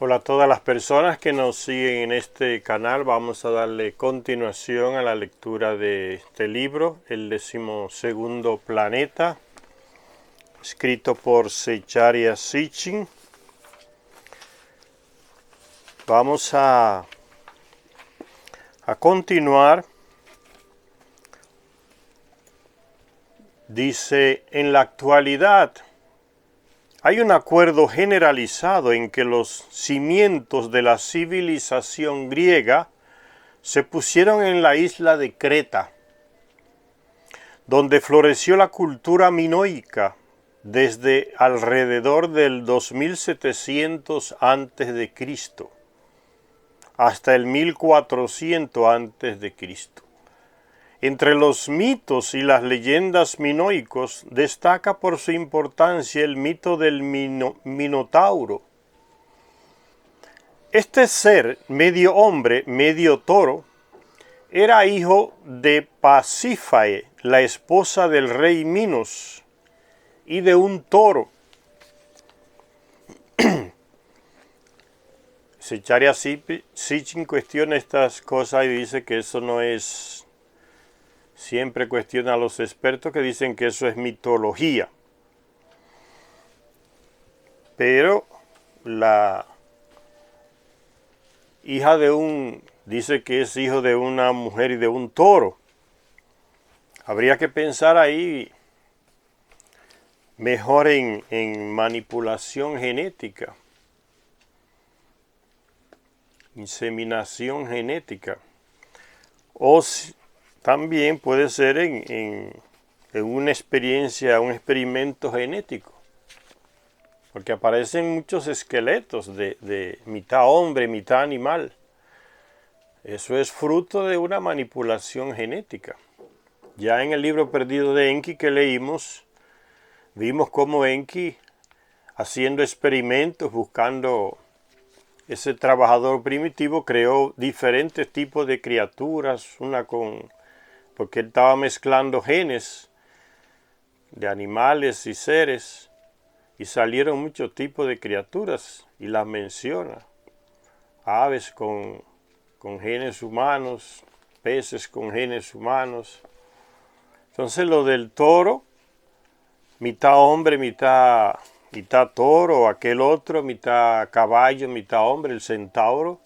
Hola a todas las personas que nos siguen en este canal. Vamos a darle continuación a la lectura de este libro, El 12º Planeta, escrito por Zecharia Sitchin. Vamos a continuar. Dice, en la actualidad hay un acuerdo generalizado en que los cimientos de la civilización griega se pusieron en la isla de Creta, donde floreció la cultura minoica desde alrededor del 2700 a.C. hasta el 1400 a.C. Entre los mitos y las leyendas minoicos destaca por su importancia el mito del Minotauro. Este ser, medio hombre, medio toro, era hijo de Pasífae, la esposa del rey Minos, y de un toro. Zecharia Sitchin cuestiona estas cosas y dice que eso no es... Siempre cuestiona a los expertos que dicen que eso es mitología. Pero la hija dice que es hijo de una mujer y de un toro. Habría que pensar ahí mejor en manipulación genética, inseminación genética, o también puede ser en una experiencia, un experimento genético, porque aparecen muchos esqueletos de mitad hombre, mitad animal. Eso es fruto de una manipulación genética. Ya en el libro perdido de Enki que leímos, vimos cómo Enki, haciendo experimentos, buscando ese trabajador primitivo, creó diferentes tipos de criaturas, porque él estaba mezclando genes de animales y seres, y salieron muchos tipos de criaturas, y las menciona. Aves con genes humanos, peces con genes humanos. Entonces lo del toro, mitad hombre, mitad toro, aquel otro, mitad caballo, mitad hombre, el centauro,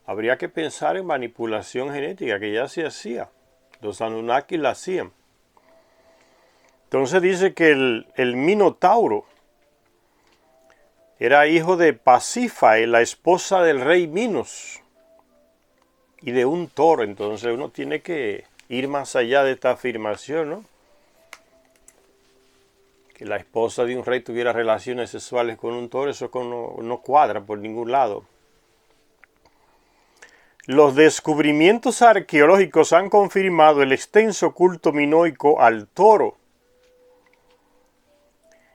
habría que pensar en manipulación genética, que ya se hacía. Los Anunnaki la hacían. Entonces dice que el Minotauro era hijo de Pasífae, la esposa del rey Minos, y de un toro. Entonces uno tiene que ir más allá de esta afirmación, ¿no? Que la esposa de un rey tuviera relaciones sexuales con un toro, eso no cuadra por ningún lado. Los descubrimientos arqueológicos han confirmado el extenso culto minoico al toro.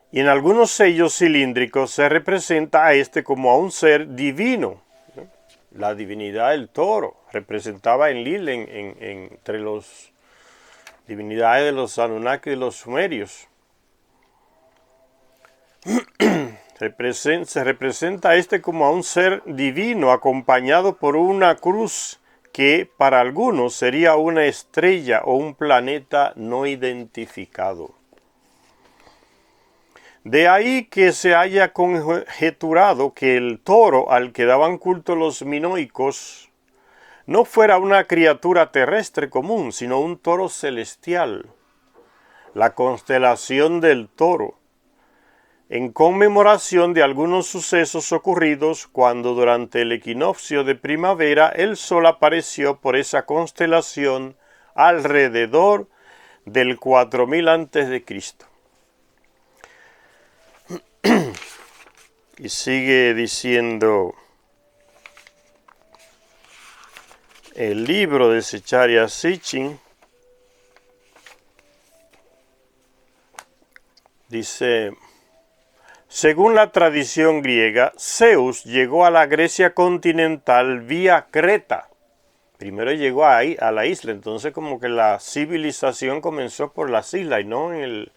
Y en algunos sellos cilíndricos se representa a este como a un ser divino. La divinidad del toro representaba en Enlil entre las divinidades de los Anunnaki y de los sumerios. Se representa a este como a un ser divino acompañado por una cruz que para algunos sería una estrella o un planeta no identificado. De ahí que se haya conjeturado que el toro al que daban culto los minoicos no fuera una criatura terrestre común, sino un toro celestial, la constelación del toro, en conmemoración de algunos sucesos ocurridos cuando durante el equinoccio de primavera el sol apareció por esa constelación alrededor del 4000 a.C. Y sigue diciendo el libro de Zecharia Sitchin, dice, según la tradición griega, Zeus llegó a la Grecia continental vía Creta. Primero llegó ahí a la isla, entonces como que la civilización comenzó por las islas y no en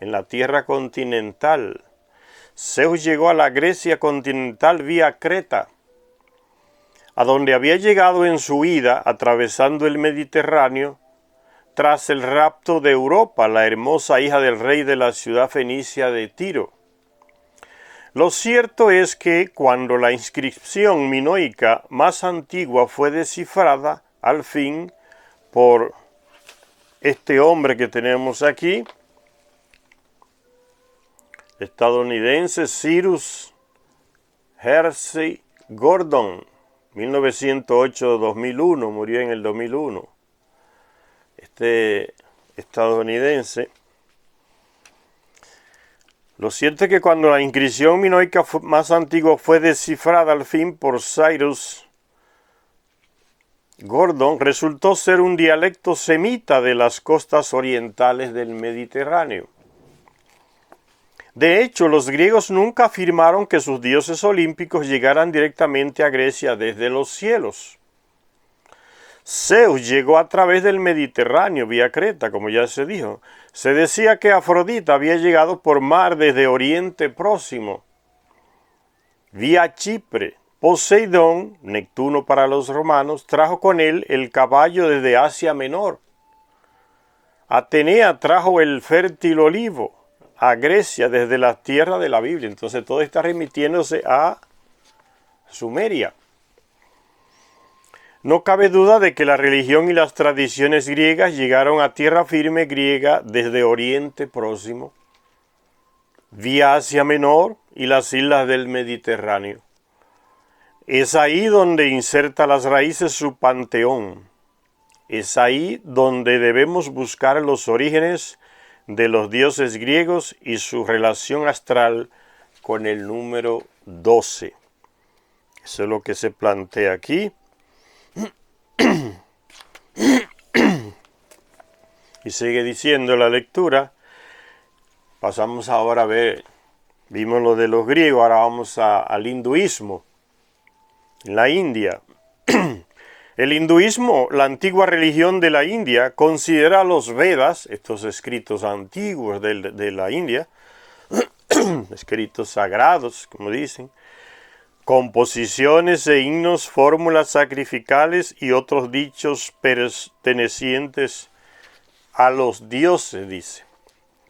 la tierra continental. Zeus llegó a la Grecia continental vía Creta, a donde había llegado en su huida atravesando el Mediterráneo tras el rapto de Europa, la hermosa hija del rey de la ciudad fenicia de Tiro. Lo cierto es que cuando la inscripción minoica más antigua fue descifrada, al fin, por este hombre que tenemos aquí, estadounidense Cyrus Hersey Gordon, 1908-2001, murió en el 2001. Este estadounidense. Lo cierto es que cuando la inscripción minoica más antigua fue descifrada al fin por Cyrus Gordon, resultó ser un dialecto semita de las costas orientales del Mediterráneo. De hecho, los griegos nunca afirmaron que sus dioses olímpicos llegaran directamente a Grecia desde los cielos. Zeus llegó a través del Mediterráneo vía Creta, como ya se dijo. Se decía que Afrodita había llegado por mar desde Oriente Próximo, vía Chipre. Poseidón, Neptuno para los romanos, trajo con él el caballo desde Asia Menor. Atenea trajo el fértil olivo a Grecia desde la tierra de la Biblia. Entonces todo está remitiéndose a Sumeria. No cabe duda de que la religión y las tradiciones griegas llegaron a tierra firme griega desde Oriente Próximo, vía Asia Menor y las islas del Mediterráneo. Es ahí donde inserta las raíces su panteón. Es ahí donde debemos buscar los orígenes de los dioses griegos y su relación astral con el número 12. Eso es lo que se plantea aquí. Y sigue diciendo la lectura. Pasamos ahora a ver, vimos lo de los griegos, ahora vamos al hinduismo. En la India. El hinduismo, la antigua religión de la India, considera los Vedas, estos escritos antiguos de la India, escritos sagrados, como dicen, composiciones e himnos, fórmulas sacrificales y otros dichos pertenecientes a los dioses, dice.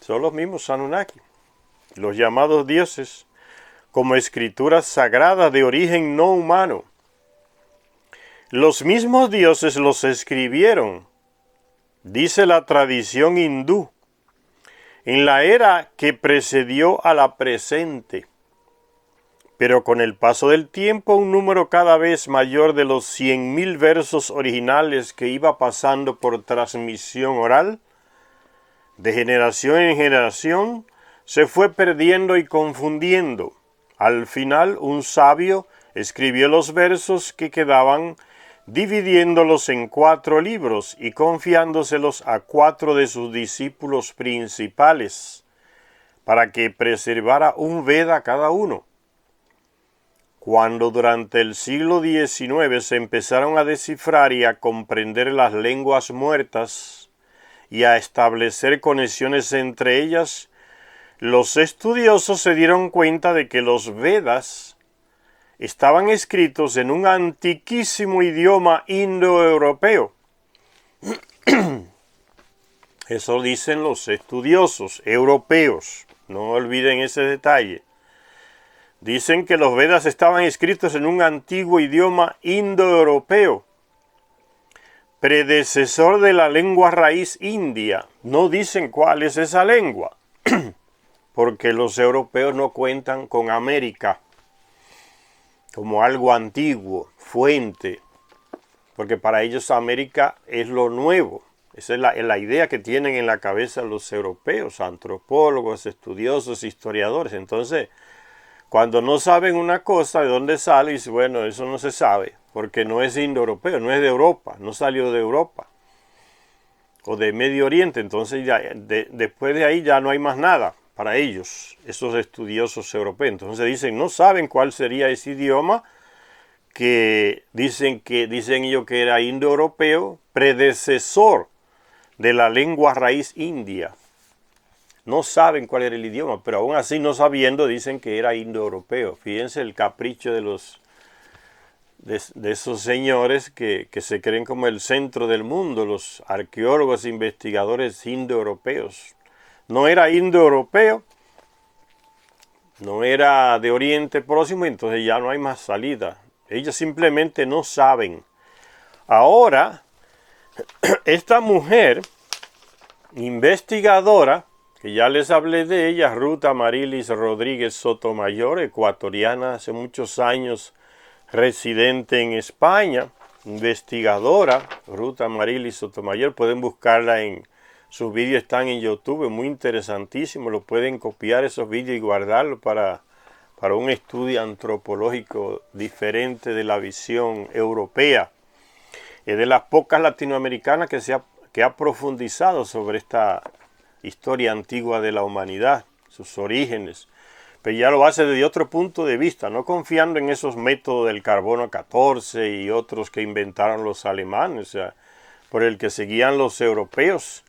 Son los mismos Anunnaki, los llamados dioses, como escrituras sagradas de origen no humano. Los mismos dioses los escribieron, dice la tradición hindú, en la era que precedió a la presente. Pero con el paso del tiempo, un número cada vez mayor de los 100.000 versos originales que iba pasando por transmisión oral, de generación en generación, se fue perdiendo y confundiendo. Al final, un sabio escribió los versos que quedaban, dividiéndolos en 4 libros y confiándoselos a 4 de sus discípulos principales, para que preservara un Veda cada uno. Cuando durante el siglo XIX se empezaron a descifrar y a comprender las lenguas muertas y a establecer conexiones entre ellas, los estudiosos se dieron cuenta de que los Vedas estaban escritos en un antiquísimo idioma indoeuropeo. Eso dicen los estudiosos europeos, no olviden ese detalle. Dicen que los Vedas estaban escritos en un antiguo idioma indoeuropeo, predecesor de la lengua raíz india. No dicen cuál es esa lengua, porque los europeos no cuentan con América como algo antiguo, fuente, porque para ellos América es lo nuevo. Esa es la idea que tienen en la cabeza los europeos, antropólogos, estudiosos, historiadores. Entonces, cuando no saben una cosa, ¿de dónde sale? Y dice, bueno, eso no se sabe, porque no es indoeuropeo, no es de Europa, no salió de Europa o de Medio Oriente. Entonces, ya, después de ahí ya no hay más nada para ellos, esos estudiosos europeos. Entonces dicen, no saben cuál sería ese idioma que dicen ellos que era indoeuropeo, predecesor de la lengua raíz india. No saben cuál era el idioma, pero aún así no sabiendo dicen que era indoeuropeo. Fíjense el capricho de esos señores que se creen como el centro del mundo, los arqueólogos e investigadores indoeuropeos. No era indoeuropeo, no era de Oriente Próximo, entonces ya no hay más salida. Ellos simplemente no saben. Ahora, esta mujer investigadora, que ya les hablé de ella, Ruth Amarilis Rodríguez Sotomayor, ecuatoriana, hace muchos años residente en España, investigadora, Ruth Amarilis Sotomayor, pueden buscarla sus vídeos están en YouTube, es muy interesantísimo, lo pueden copiar esos vídeos y guardarlos para un estudio antropológico diferente de la visión europea. Es de las pocas latinoamericanas que ha profundizado sobre esta historia antigua de la humanidad, sus orígenes, pero ya lo hace desde otro punto de vista, no confiando en esos métodos del carbono 14 y otros que inventaron los alemanes, o sea, por el que seguían los europeos,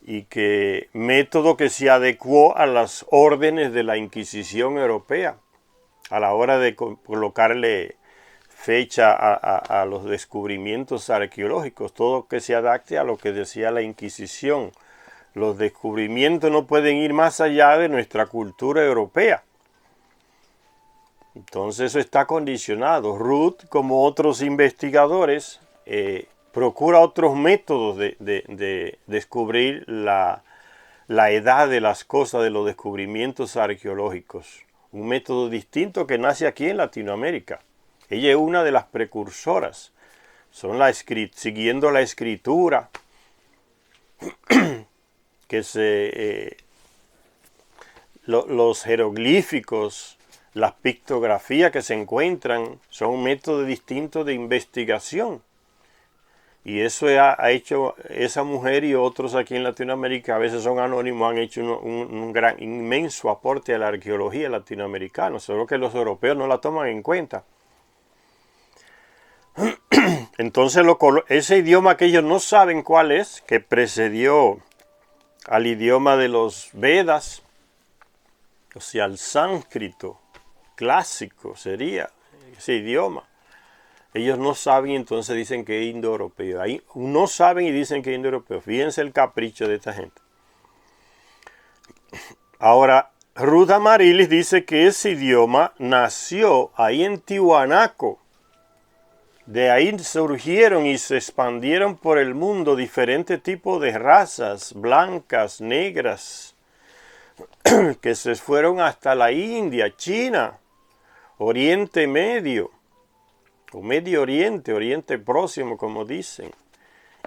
y que método que se adecuó a las órdenes de la Inquisición europea a la hora de colocarle fecha a los descubrimientos arqueológicos, todo que se adapte a lo que decía la Inquisición. Los descubrimientos no pueden ir más allá de nuestra cultura europea. Entonces eso está condicionado. Ruth, como otros investigadores, procura otros métodos de descubrir la edad de las cosas, de los descubrimientos arqueológicos. Un método distinto que nace aquí en Latinoamérica. Ella es una de las precursoras. Siguiendo la escritura, que los jeroglíficos, las pictografías que se encuentran, son un método distinto de investigación. Y eso ha hecho esa mujer y otros aquí en Latinoamérica, a veces son anónimos, han hecho un gran, inmenso aporte a la arqueología latinoamericana, solo que los europeos no la toman en cuenta. Entonces ese idioma que ellos no saben cuál es, que precedió al idioma de los Vedas, o sea, al sánscrito clásico sería ese idioma. Ellos no saben y entonces dicen que es indoeuropeo. Ahí no saben y dicen que es indoeuropeo. Fíjense el capricho de esta gente. Ahora, Ruth Amarilis dice que ese idioma nació ahí en Tiwanaku. De ahí surgieron y se expandieron por el mundo diferentes tipos de razas, blancas, negras, que se fueron hasta la India, China, Oriente Medio, o Medio Oriente, Oriente Próximo, como dicen.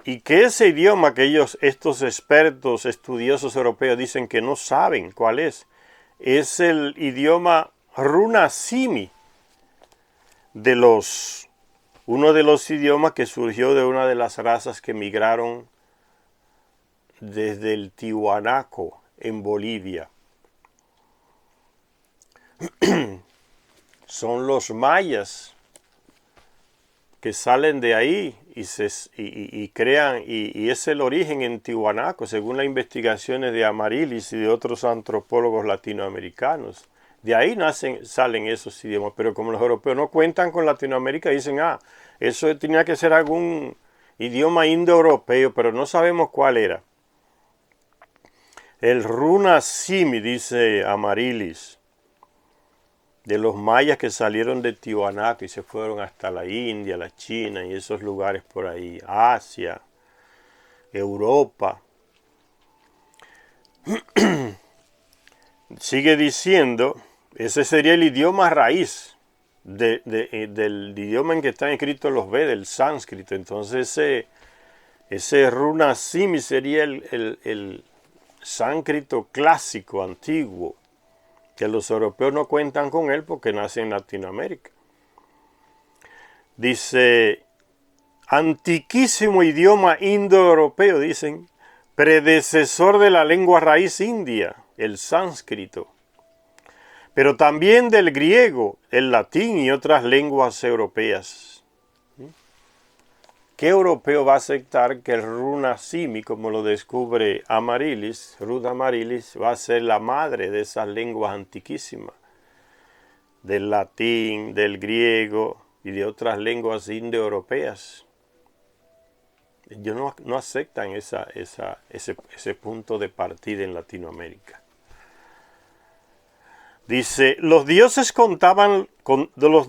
Y que ese idioma que estos expertos, estudiosos europeos dicen que no saben cuál es el idioma Runasimi, uno de los idiomas que surgió de una de las razas que migraron desde el Tiwanaku en Bolivia. Son los mayas que salen de ahí y crean, y es el origen en Tiwanaku, según las investigaciones de Amarilis y de otros antropólogos latinoamericanos. De ahí salen esos idiomas, pero como los europeos no cuentan con Latinoamérica, dicen, eso tenía que ser algún idioma indoeuropeo, pero no sabemos cuál era. El Runasimi, dice Amarilis, de los mayas que salieron de Tiwanaku y se fueron hasta la India, la China y esos lugares por ahí, Asia, Europa. Sigue diciendo, ese sería el idioma raíz del idioma en que están escritos los Vedas, el sánscrito. Entonces ese Runasimi sería el sánscrito clásico, antiguo, que los europeos no cuentan con él porque nace en Latinoamérica. Dice, antiquísimo idioma indoeuropeo, dicen, predecesor de la lengua raíz india, el sánscrito, pero también del griego, el latín y otras lenguas europeas. ¿qué europeo va a aceptar que el Runasimi, como lo descubre Amaryllis, Ruth Amaryllis, va a ser la madre de esas lenguas antiquísimas, del latín, del griego y de otras lenguas indoeuropeas? Ellos no aceptan ese punto de partida en Latinoamérica. Dice, los dioses contaban los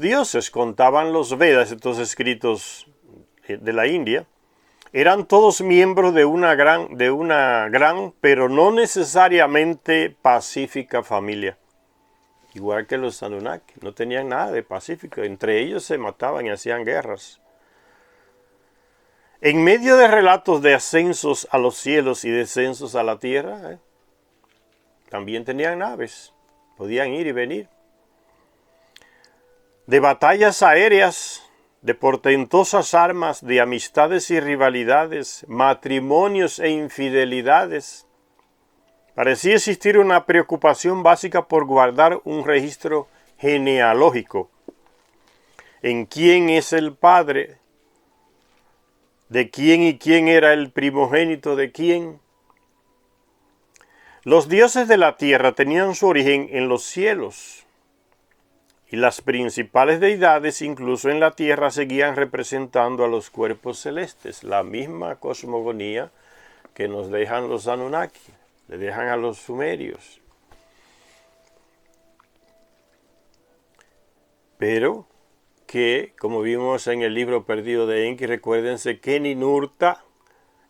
Vedas, estos escritos de la India, eran todos miembros de una gran, pero no necesariamente pacífica familia. Igual que los Anunnaki, no tenían nada de pacífico, entre ellos se mataban y hacían guerras. En medio de relatos de ascensos a los cielos y descensos a la tierra, también tenían naves. Podían ir y venir. De batallas aéreas, de portentosas armas, de amistades y rivalidades, matrimonios e infidelidades. Parecía existir una preocupación básica por guardar un registro genealógico. En quién es el padre, de quién y quién era el primogénito de quién. Los dioses de la tierra tenían su origen en los cielos, y las principales deidades, incluso en la tierra, seguían representando a los cuerpos celestes, la misma cosmogonía que nos dejan los Anunnaki, le dejan a los sumerios. Pero que, como vimos en el libro perdido de Enki, recuérdense que Ninurta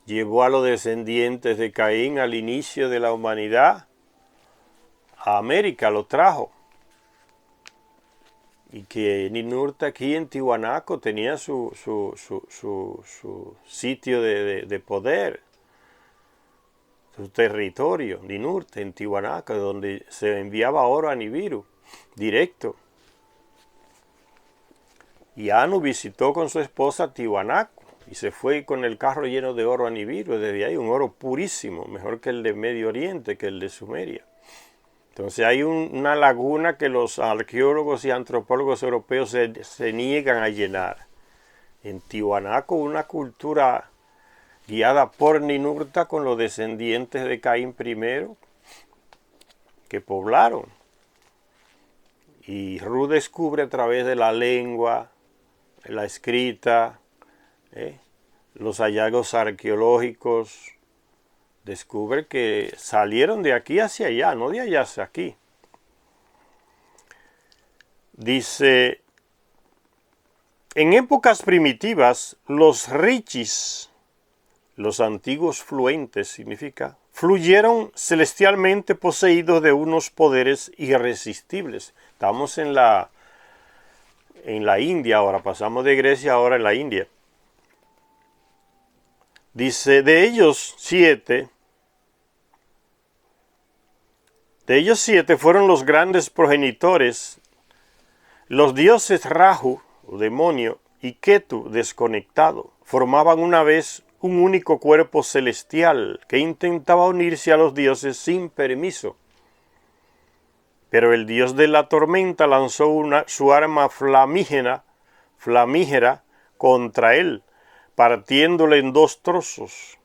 llevó a los descendientes de Caín al inicio de la humanidad a América, lo trajo. Y que Ninurta aquí en Tiwanaku tenía su sitio de poder, su territorio, Ninurta en Tiwanaku, donde se enviaba oro a Nibiru, directo. Y Anu visitó con su esposa Tiwanaku y se fue con el carro lleno de oro a Nibiru. Desde ahí un oro purísimo, mejor que el de Medio Oriente, que el de Sumeria. Entonces hay una laguna que los arqueólogos y antropólogos europeos se niegan a llenar. En Tiwanaku, una cultura guiada por Ninurta con los descendientes de Caín I, que poblaron. Y Ru descubre a través de la lengua, la escrita, los hallazgos arqueológicos, descubre que salieron de aquí hacia allá, no de allá hacia aquí. Dice, en épocas primitivas, los rishis, los antiguos fluentes, significa, fluyeron celestialmente poseídos de unos poderes irresistibles. Estamos en la India ahora, pasamos de Grecia ahora en la India. Dice, de ellos siete fueron los grandes progenitores, los dioses Rahu, o demonio, y Ketu, desconectado, formaban una vez un único cuerpo celestial que intentaba unirse a los dioses sin permiso. Pero el dios de la tormenta lanzó su arma flamígera contra él, partiéndole en dos trozos.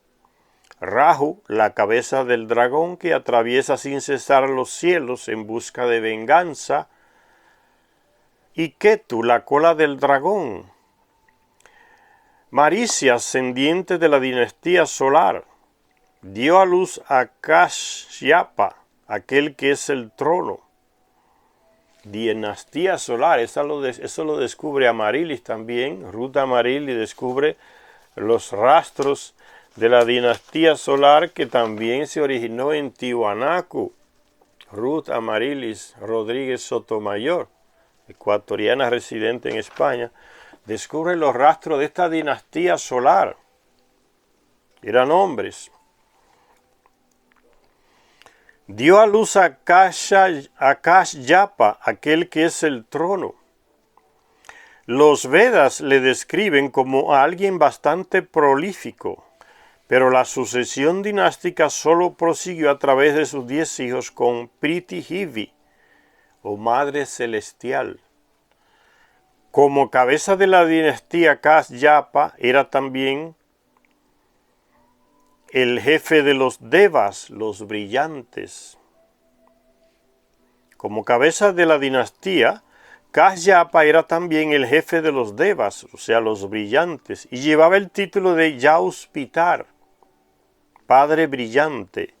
Rahu, la cabeza del dragón que atraviesa sin cesar los cielos en busca de venganza, y Ketu, la cola del dragón. Maricia, ascendiente de la dinastía solar, dio a luz a Kashyapa, aquel que es el trono. Dinastía solar, eso lo descubre Amaryllis también. Ruth Amaryllis descubre los rastros de la dinastía solar que también se originó en Tiwanaku. Ruth Amaryllis Rodríguez Sotomayor, ecuatoriana residente en España, descubre los rastros de esta dinastía solar. Eran hombres. Dio a luz a Kashyapa, aquel que es el trono. Los Vedas le describen como a alguien bastante prolífico, pero la sucesión dinástica solo prosiguió a través de sus 10 hijos con Prithivi, o Madre Celestial. Como cabeza de la dinastía Kasyapa era también el jefe de los devas, los brillantes. Como cabeza de la dinastía, Kasyapa era también el jefe de los devas, o sea, los brillantes, y llevaba el título de Yauspitar, padre brillante.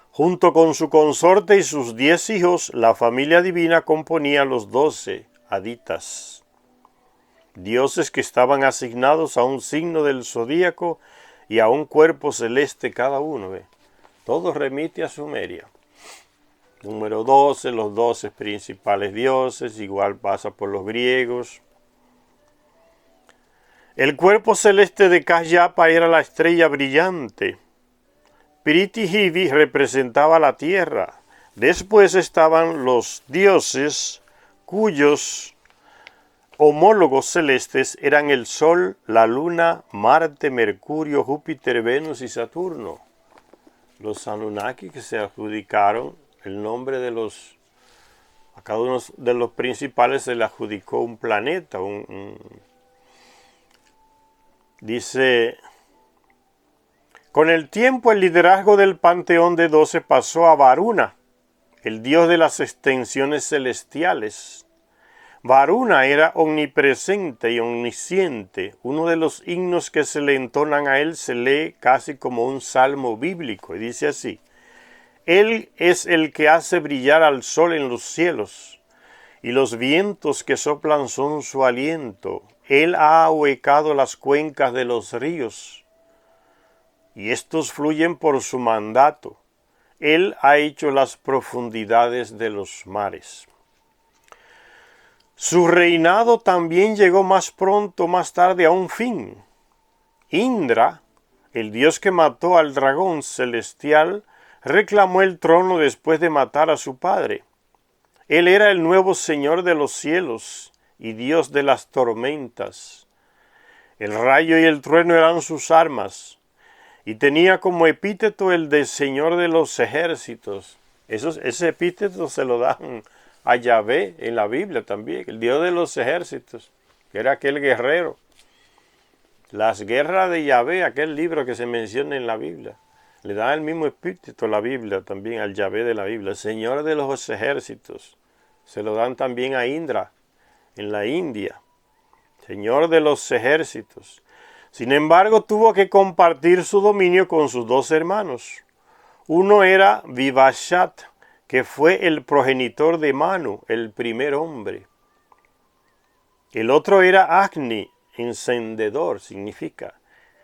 Junto con su consorte y sus 10 hijos, la familia divina componía los 12 aditas, dioses que estaban asignados a un signo del zodíaco y a un cuerpo celeste cada uno. Todo remite a Sumeria. Número 12, los 12 principales dioses, igual pasa por los griegos. El cuerpo celeste de Kasyapa era la estrella brillante. Pritijivi representaba la tierra. Después estaban los dioses cuyos homólogos celestes eran el Sol, la Luna, Marte, Mercurio, Júpiter, Venus y Saturno. Los Anunnaki que se adjudicaron el nombre de a cada uno de los principales se le adjudicó un planeta. Dice, con el tiempo el liderazgo del panteón de 12 pasó a Varuna, el dios de las extensiones celestiales. Varuna era omnipresente y omnisciente. Uno de los himnos que se le entonan a él se lee casi como un salmo bíblico y dice así: Él es el que hace brillar al sol en los cielos, y los vientos que soplan son su aliento. Él ha ahuecado las cuencas de los ríos, y estos fluyen por su mandato. Él ha hecho las profundidades de los mares. Su reinado también llegó más tarde a un fin. Indra, el dios que mató al dragón celestial, reclamó el trono después de matar a su padre. Él era el nuevo señor de los cielos y dios de las tormentas. El rayo y el trueno eran sus armas, y tenía como epíteto el de señor de los ejércitos. Ese epíteto se lo dan a Yahvé en la Biblia también, el dios de los ejércitos, que era aquel guerrero. Las guerras de Yahvé, aquel libro que se menciona en la Biblia, le da el mismo epíteto a la Biblia también, al Yahvé de la Biblia, señor de los ejércitos. Se lo dan también a Indra en la India, señor de los ejércitos. Sin embargo, tuvo que compartir su dominio con sus 2 hermanos. Uno era Vivashat, que fue el progenitor de Manu, el primer hombre. El otro era Agni, encendedor, significa,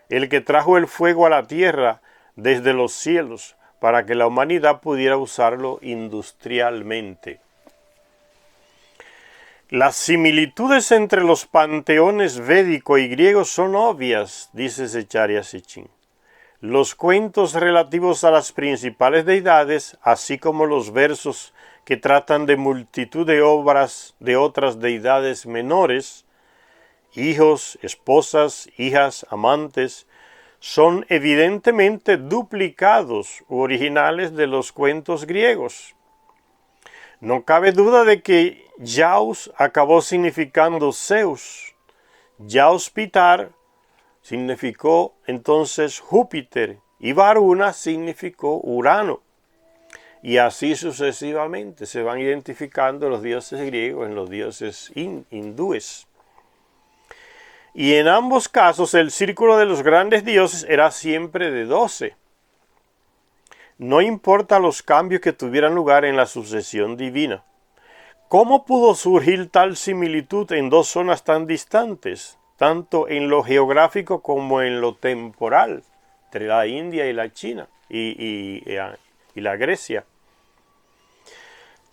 el que trajo el fuego a la tierra desde los cielos para que la humanidad pudiera usarlo industrialmente. Las similitudes entre los panteones védico y griego son obvias, dice Zecharia Sitchin. Los cuentos relativos a las principales deidades, así como los versos que tratan de multitud de obras de otras deidades menores, hijos, esposas, hijas, amantes, son evidentemente duplicados u originales de los cuentos griegos. No cabe duda de que Yaus acabó significando Zeus. Yauspitar significó entonces Júpiter y Varuna significó Urano. Y así sucesivamente se van identificando los dioses griegos en los dioses hindúes. Y en ambos casos el círculo de los grandes dioses era siempre de 12. No importa los cambios que tuvieran lugar en la sucesión divina. ¿Cómo pudo surgir tal similitud en 2 zonas tan distantes, tanto en lo geográfico como en lo temporal, entre la India y la China y la Grecia?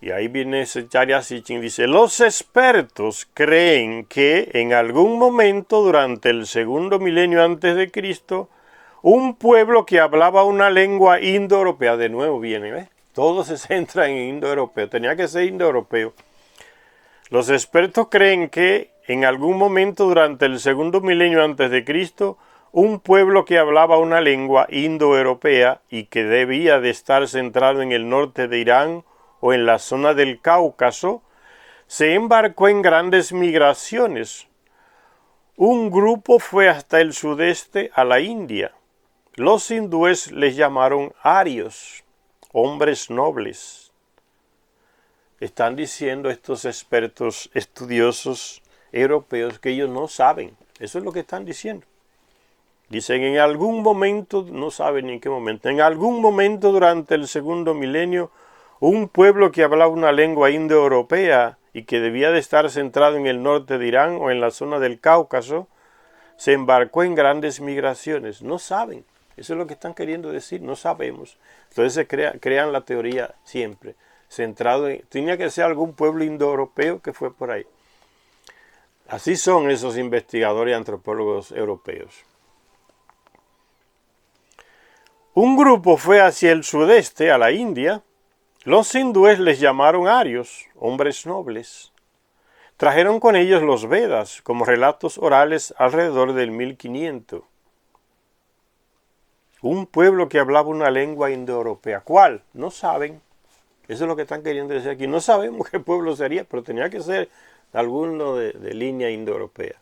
Y ahí viene Zecharia Sitchin, dice, los expertos creen que en algún momento durante el 2º milenio antes de Cristo, un pueblo que hablaba una lengua indoeuropea, de nuevo viene, ¿ves? Todo se centra en indoeuropeo, tenía que ser indoeuropeo. Los expertos creen que en algún momento durante el 2º milenio antes de Cristo, un pueblo que hablaba una lengua indoeuropea y que debía de estar centrado en el norte de Irán o en la zona del Cáucaso, se embarcó en grandes migraciones. Un grupo fue hasta el sudeste a la India. Los hindúes les llamaron arios, hombres nobles. Están diciendo estos expertos estudiosos europeos que ellos no saben. Eso es lo que están diciendo. Dicen en algún momento, no saben en qué momento, en algún momento durante el segundo milenio, un pueblo que hablaba una lengua indoeuropea y que debía de estar centrado en el norte de Irán o en la zona del Cáucaso, se embarcó en grandes migraciones. No saben. Eso es lo que están queriendo decir. No sabemos. Entonces se crean la teoría siempre. Centrado en... Tenía que ser algún pueblo indoeuropeo que fue por ahí. Así son esos investigadores y antropólogos europeos. Un grupo fue hacia el sudeste, a la India. Los hindúes les llamaron arios, hombres nobles. Trajeron con ellos los Vedas como relatos orales alrededor del 1500. Un pueblo que hablaba una lengua indoeuropea. ¿Cuál? No saben. Eso es lo que están queriendo decir aquí. No sabemos qué pueblo sería, pero tenía que ser alguno de línea indoeuropea.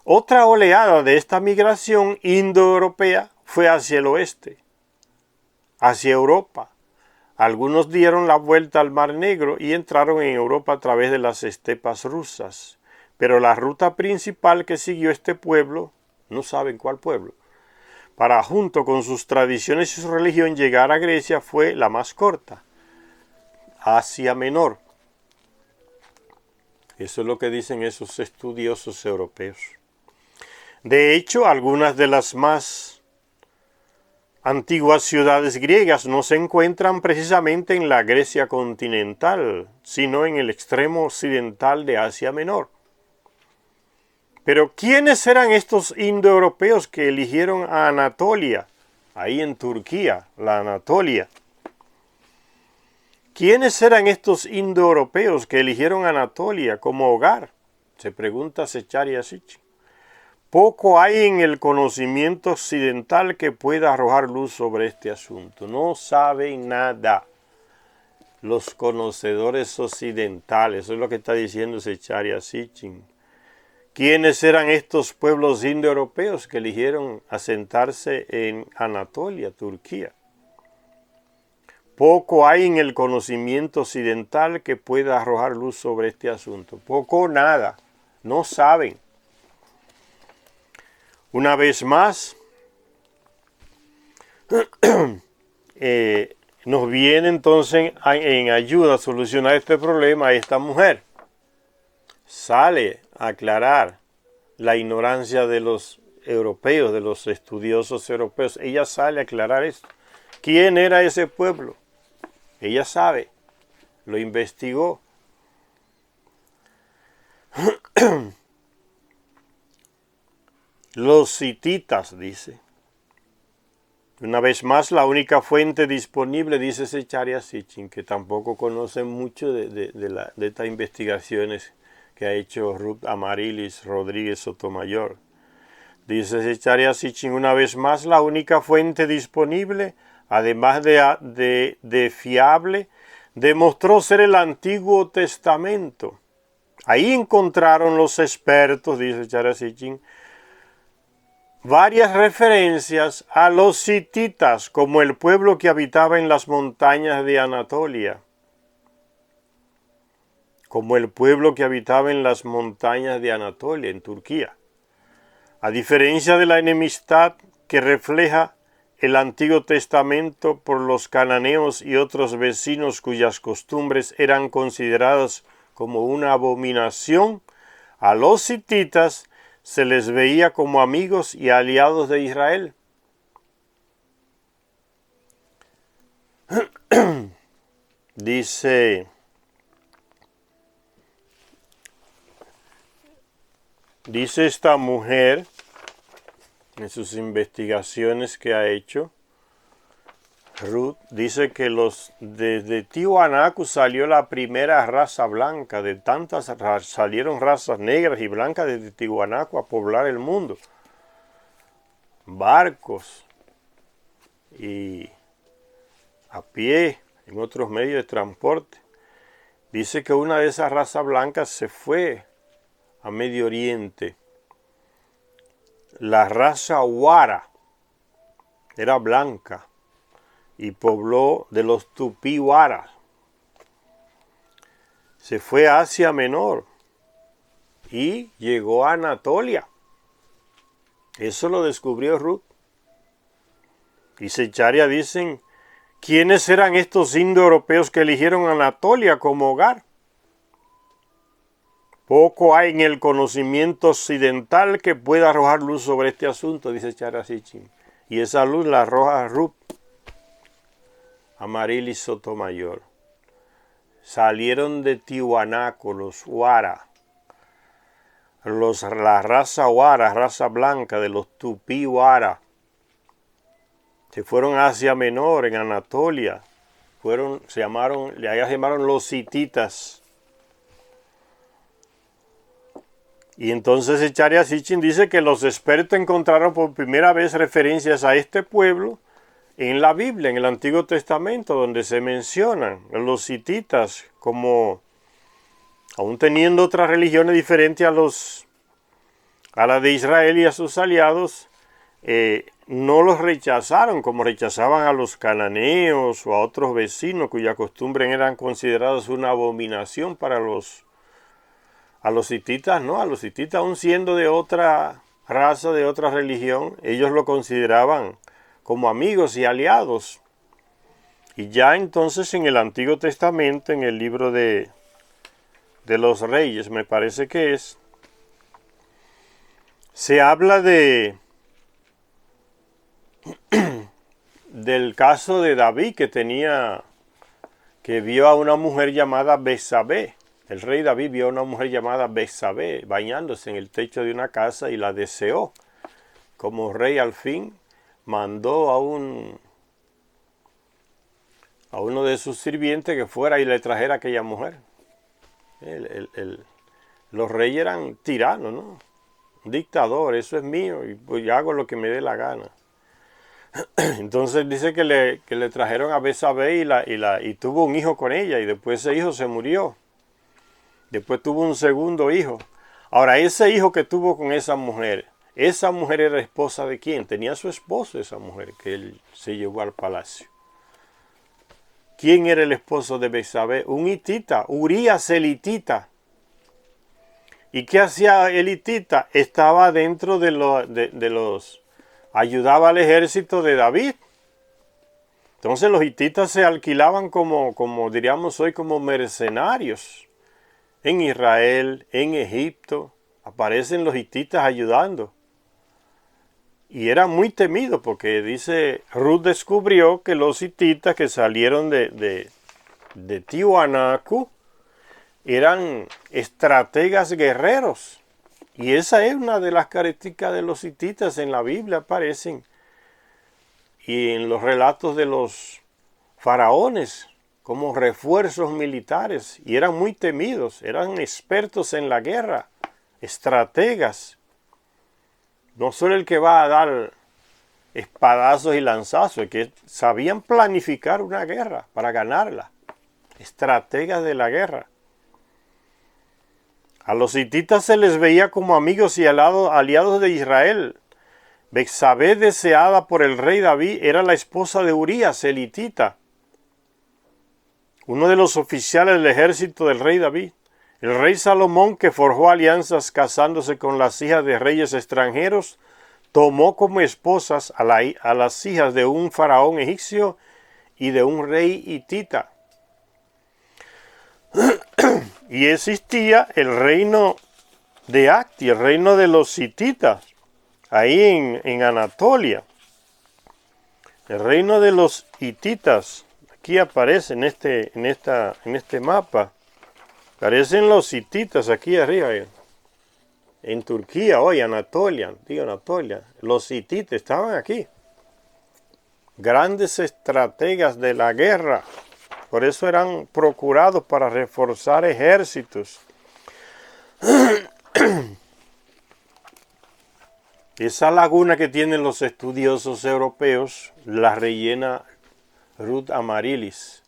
Otra oleada de esta migración indoeuropea fue hacia el oeste, hacia Europa. Algunos dieron la vuelta al Mar Negro y entraron en Europa a través de las estepas rusas. Pero la ruta principal que siguió este pueblo, no saben cuál pueblo, para junto con sus tradiciones y su religión llegar a Grecia fue la más corta, Asia Menor. Eso es lo que dicen esos estudiosos europeos. De hecho, algunas de las más antiguas ciudades griegas no se encuentran precisamente en la Grecia continental, sino en el extremo occidental de Asia Menor. Pero ¿quiénes eran estos indoeuropeos que eligieron a Anatolia, ahí en Turquía, la Anatolia? ¿Quiénes eran estos indoeuropeos que eligieron a Anatolia como hogar? Se pregunta Zecharia Sitchin. Poco hay en el conocimiento occidental que pueda arrojar luz sobre este asunto. No saben nada los conocedores occidentales. Eso es lo que está diciendo Zecharia Sitchin. ¿Quiénes eran estos pueblos indoeuropeos que eligieron asentarse en Anatolia, Turquía? Poco hay en el conocimiento occidental que pueda arrojar luz sobre este asunto. Poco o nada. No saben. Una vez más, nos viene entonces en ayuda a solucionar este problema esta mujer. Sale a aclarar la ignorancia de los europeos, de los estudiosos europeos. Ella sale a aclarar esto. ¿Quién era ese pueblo? Ella sabe, lo investigó. Los hititas, dice. Una vez más, la única fuente disponible, dice Zecharia Sitchin, que tampoco conoce mucho de estas investigaciones que ha hecho Ruth Amarilis Rodríguez Sotomayor. Dice Zecharia Sitchin, una vez más, la única fuente disponible, además de fiable, demostró ser el Antiguo Testamento. Ahí encontraron los expertos, dice Zecharia Sitchin, varias referencias a los hititas como el pueblo que habitaba en las montañas de Anatolia. Como el pueblo que habitaba en las montañas de Anatolia, en Turquía. A diferencia de la enemistad que refleja el Antiguo Testamento por los cananeos y otros vecinos cuyas costumbres eran consideradas como una abominación, a los hititas se les veía como amigos y aliados de Israel. Dice esta mujer en sus investigaciones que ha hecho, Ruth, dice que desde Tiwanaku salió la primera raza blanca, de tantas salieron razas negras y blancas desde Tiwanaku a poblar el mundo. Barcos y a pie en otros medios de transporte. Dice que una de esas razas blancas se fue a Medio Oriente. La raza Huara era blanca y pobló de los Tupí Huaras. Se fue a Asia Menor y llegó a Anatolia. Eso lo descubrió Ruth. Y Secharia dicen, ¿quiénes eran estos indoeuropeos que eligieron Anatolia como hogar? Poco hay en el conocimiento occidental que pueda arrojar luz sobre este asunto, dice Secharia Sitchin. Y esa luz la arroja Ruth Amaryllis Sotomayor. Salieron de Tiwanaku, los Huara, la raza Huara, raza blanca de los Tupí Huara. Se fueron a Asia Menor, en Anatolia. Allá se llamaron los hititas. Y entonces Secharia Sitchin dice que los expertos encontraron por primera vez referencias a este pueblo en la Biblia, en el Antiguo Testamento, donde se mencionan los hititas como, aún teniendo otras religiones diferentes a la de Israel y a sus aliados, no los rechazaron como rechazaban a los cananeos o a otros vecinos cuya costumbre eran consideradas una abominación para a los hititas, no, a los hititas aún siendo de otra raza, de otra religión, ellos lo consideraban como amigos y aliados. Y ya entonces en el Antiguo Testamento, en el libro de los Reyes, me parece que se habla del caso de David que vio a una mujer llamada Betsabé. El rey David vio a una mujer llamada Betsabé bañándose en el techo de una casa y la deseó. Como rey al fin mandó a uno de sus sirvientes que fuera y le trajera a aquella mujer. Los reyes eran tiranos, ¿no? Un dictador, eso es mío y pues hago lo que me dé la gana. Entonces dice que le trajeron a Betsabé y tuvo un hijo con ella y después ese hijo se murió. Después tuvo un segundo hijo. Ahora ese hijo que tuvo con esa mujer era esposa de quién? Tenía su esposo esa mujer que él se llevó al palacio. ¿Quién era el esposo de Betsabé? Un hitita, Urías el hitita. ¿Y qué hacía el hitita? Estaba dentro de los... ayudaba al ejército de David. Entonces los hititas se alquilaban como diríamos hoy, como mercenarios. En Israel, en Egipto, aparecen los hititas ayudando. Y era muy temido porque dice, Ruth descubrió que los hititas que salieron de Tiwanaku eran estrategas guerreros. Y esa es una de las características de los hititas en la Biblia, aparecen. Y en los relatos de los faraones, como refuerzos militares. Y eran muy temidos, eran expertos en la guerra, estrategas. No solo el que va a dar espadazos y lanzazos, el que sabían planificar una guerra para ganarla. Estrategas de la guerra. A los hititas se les veía como amigos y aliados de Israel. Betsabé, deseada por el rey David, era la esposa de Urías, el hitita, uno de los oficiales del ejército del rey David. El rey Salomón, que forjó alianzas casándose con las hijas de reyes extranjeros, tomó como esposas a las hijas de un faraón egipcio y de un rey hitita. Y existía el reino de Acti, el reino de los hititas, ahí en Anatolia. El reino de los hititas, aquí aparece en este mapa. Aparecen los hititas aquí arriba, en Turquía, hoy Anatolia, los hititas estaban aquí. Grandes estrategas de la guerra, por eso eran procurados para reforzar ejércitos. Esa laguna que tienen los estudiosos europeos la rellena Ruth Amaryllis.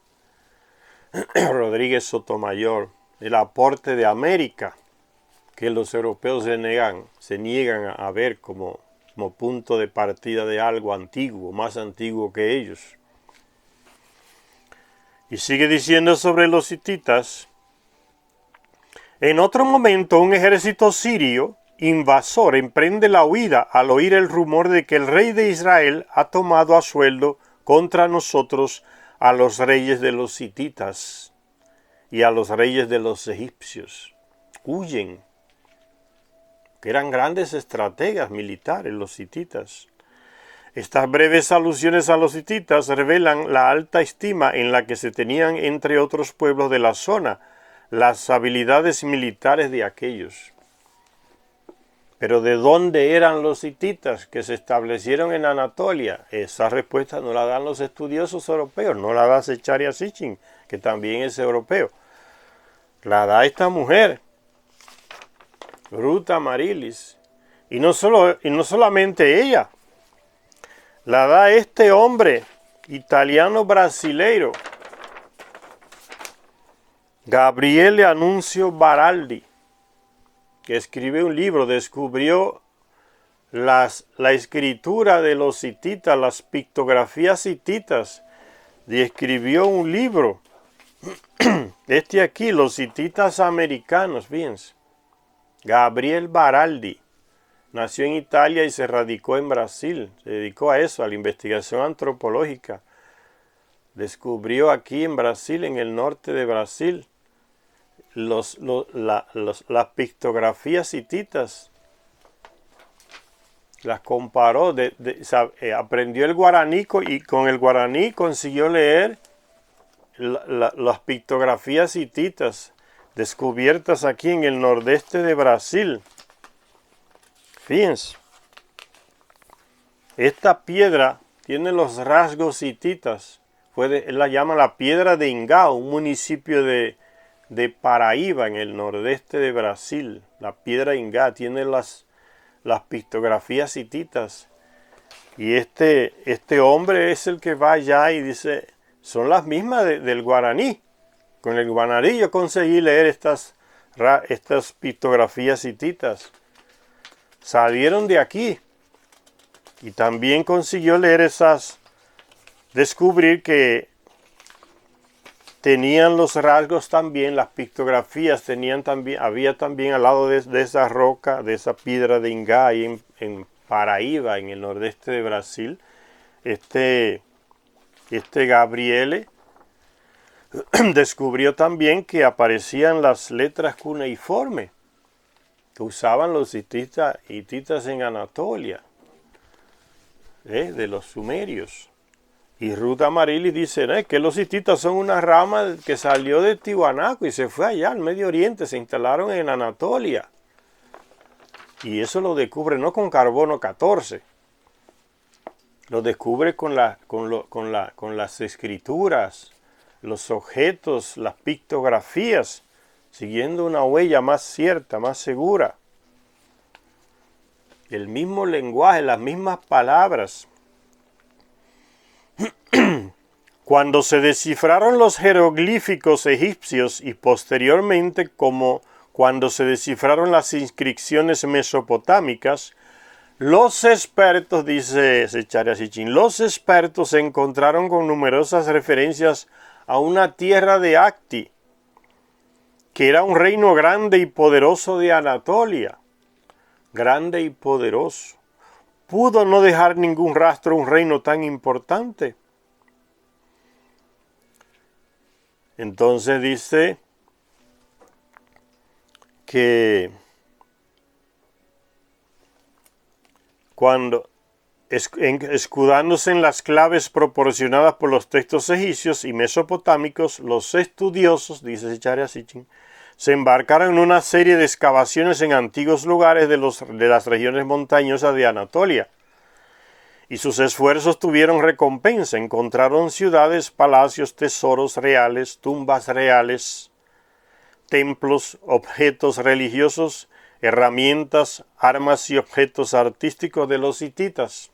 Rodríguez Sotomayor, el aporte de América, que los europeos se niegan a ver como punto de partida de algo antiguo, más antiguo que ellos. Y sigue diciendo sobre los hititas: en otro momento un ejército sirio invasor emprende la huida al oír el rumor de que el rey de Israel ha tomado a sueldo contra nosotros a los reyes de los hititas y a los reyes de los egipcios. Huyen, que eran grandes estrategas militares los hititas. Estas breves alusiones a los hititas revelan la alta estima en la que se tenían entre otros pueblos de la zona las habilidades militares de aquellos. Pero ¿de dónde eran los hititas que se establecieron en Anatolia? Esa respuesta no la dan los estudiosos europeos, no la da Zecharia Sitchin, que también es europeo. La da esta mujer, Ruth Amaryllis, y no solamente ella, la da este hombre italiano-brasileiro, Gabriele Annunzio Baraldi, que escribe un libro, descubrió la escritura de los hititas, las pictografías hititas, y escribió un libro. Este aquí, los hititas americanos, fíjense. Gabriel Baraldi nació en Italia y se radicó en Brasil. Se dedicó a eso, a la investigación antropológica. Descubrió aquí en Brasil, en el norte de Brasil, las pictografías hititas. Las comparó, aprendió el guaraní y con el guaraní consiguió leer las pictografías hititas descubiertas aquí en el nordeste de Brasil. Fíjense, esta piedra tiene los rasgos hititas. Él la llama la piedra de Ingá, un municipio de Paraíba en el nordeste de Brasil. La piedra Ingá tiene las pictografías hititas. Y este hombre es el que va allá y dice, son las mismas del guaraní. Con el guaraní yo conseguí leer estas pictografías hititas. Salieron de aquí. Y también consiguió leer descubrir que tenían los rasgos también, las pictografías había también al lado de esa roca, de esa piedra de Ingá, ahí en Paraíba, en el nordeste de Brasil, este Gabriele descubrió también que aparecían las letras cuneiformes que usaban los hititas en Anatolia, de los sumerios. Y Ruth Amaryllis dice que los hititas son una rama que salió de Tiwanaku y se fue allá al Medio Oriente, se instalaron en Anatolia. Y eso lo descubre no con carbono 14, lo descubre con las escrituras, los objetos, las pictografías, siguiendo una huella más cierta, más segura. El mismo lenguaje, las mismas palabras. Cuando se descifraron los jeroglíficos egipcios y posteriormente como cuando se descifraron las inscripciones mesopotámicas, los expertos, dice Zecharia Sitchin, los expertos se encontraron con numerosas referencias a una tierra de Acti, que era un reino grande y poderoso de Anatolia. Grande y poderoso. ¿Pudo no dejar ningún rastro un reino tan importante? Entonces dice que cuando escudándose en las claves proporcionadas por los textos egipcios y mesopotámicos, los estudiosos, dice Zecharia Sitchin, se embarcaron en una serie de excavaciones en antiguos lugares de las regiones montañosas de Anatolia. Y sus esfuerzos tuvieron recompensa. Encontraron ciudades, palacios, tesoros reales, tumbas reales, templos, objetos religiosos, herramientas, armas y objetos artísticos de los hititas.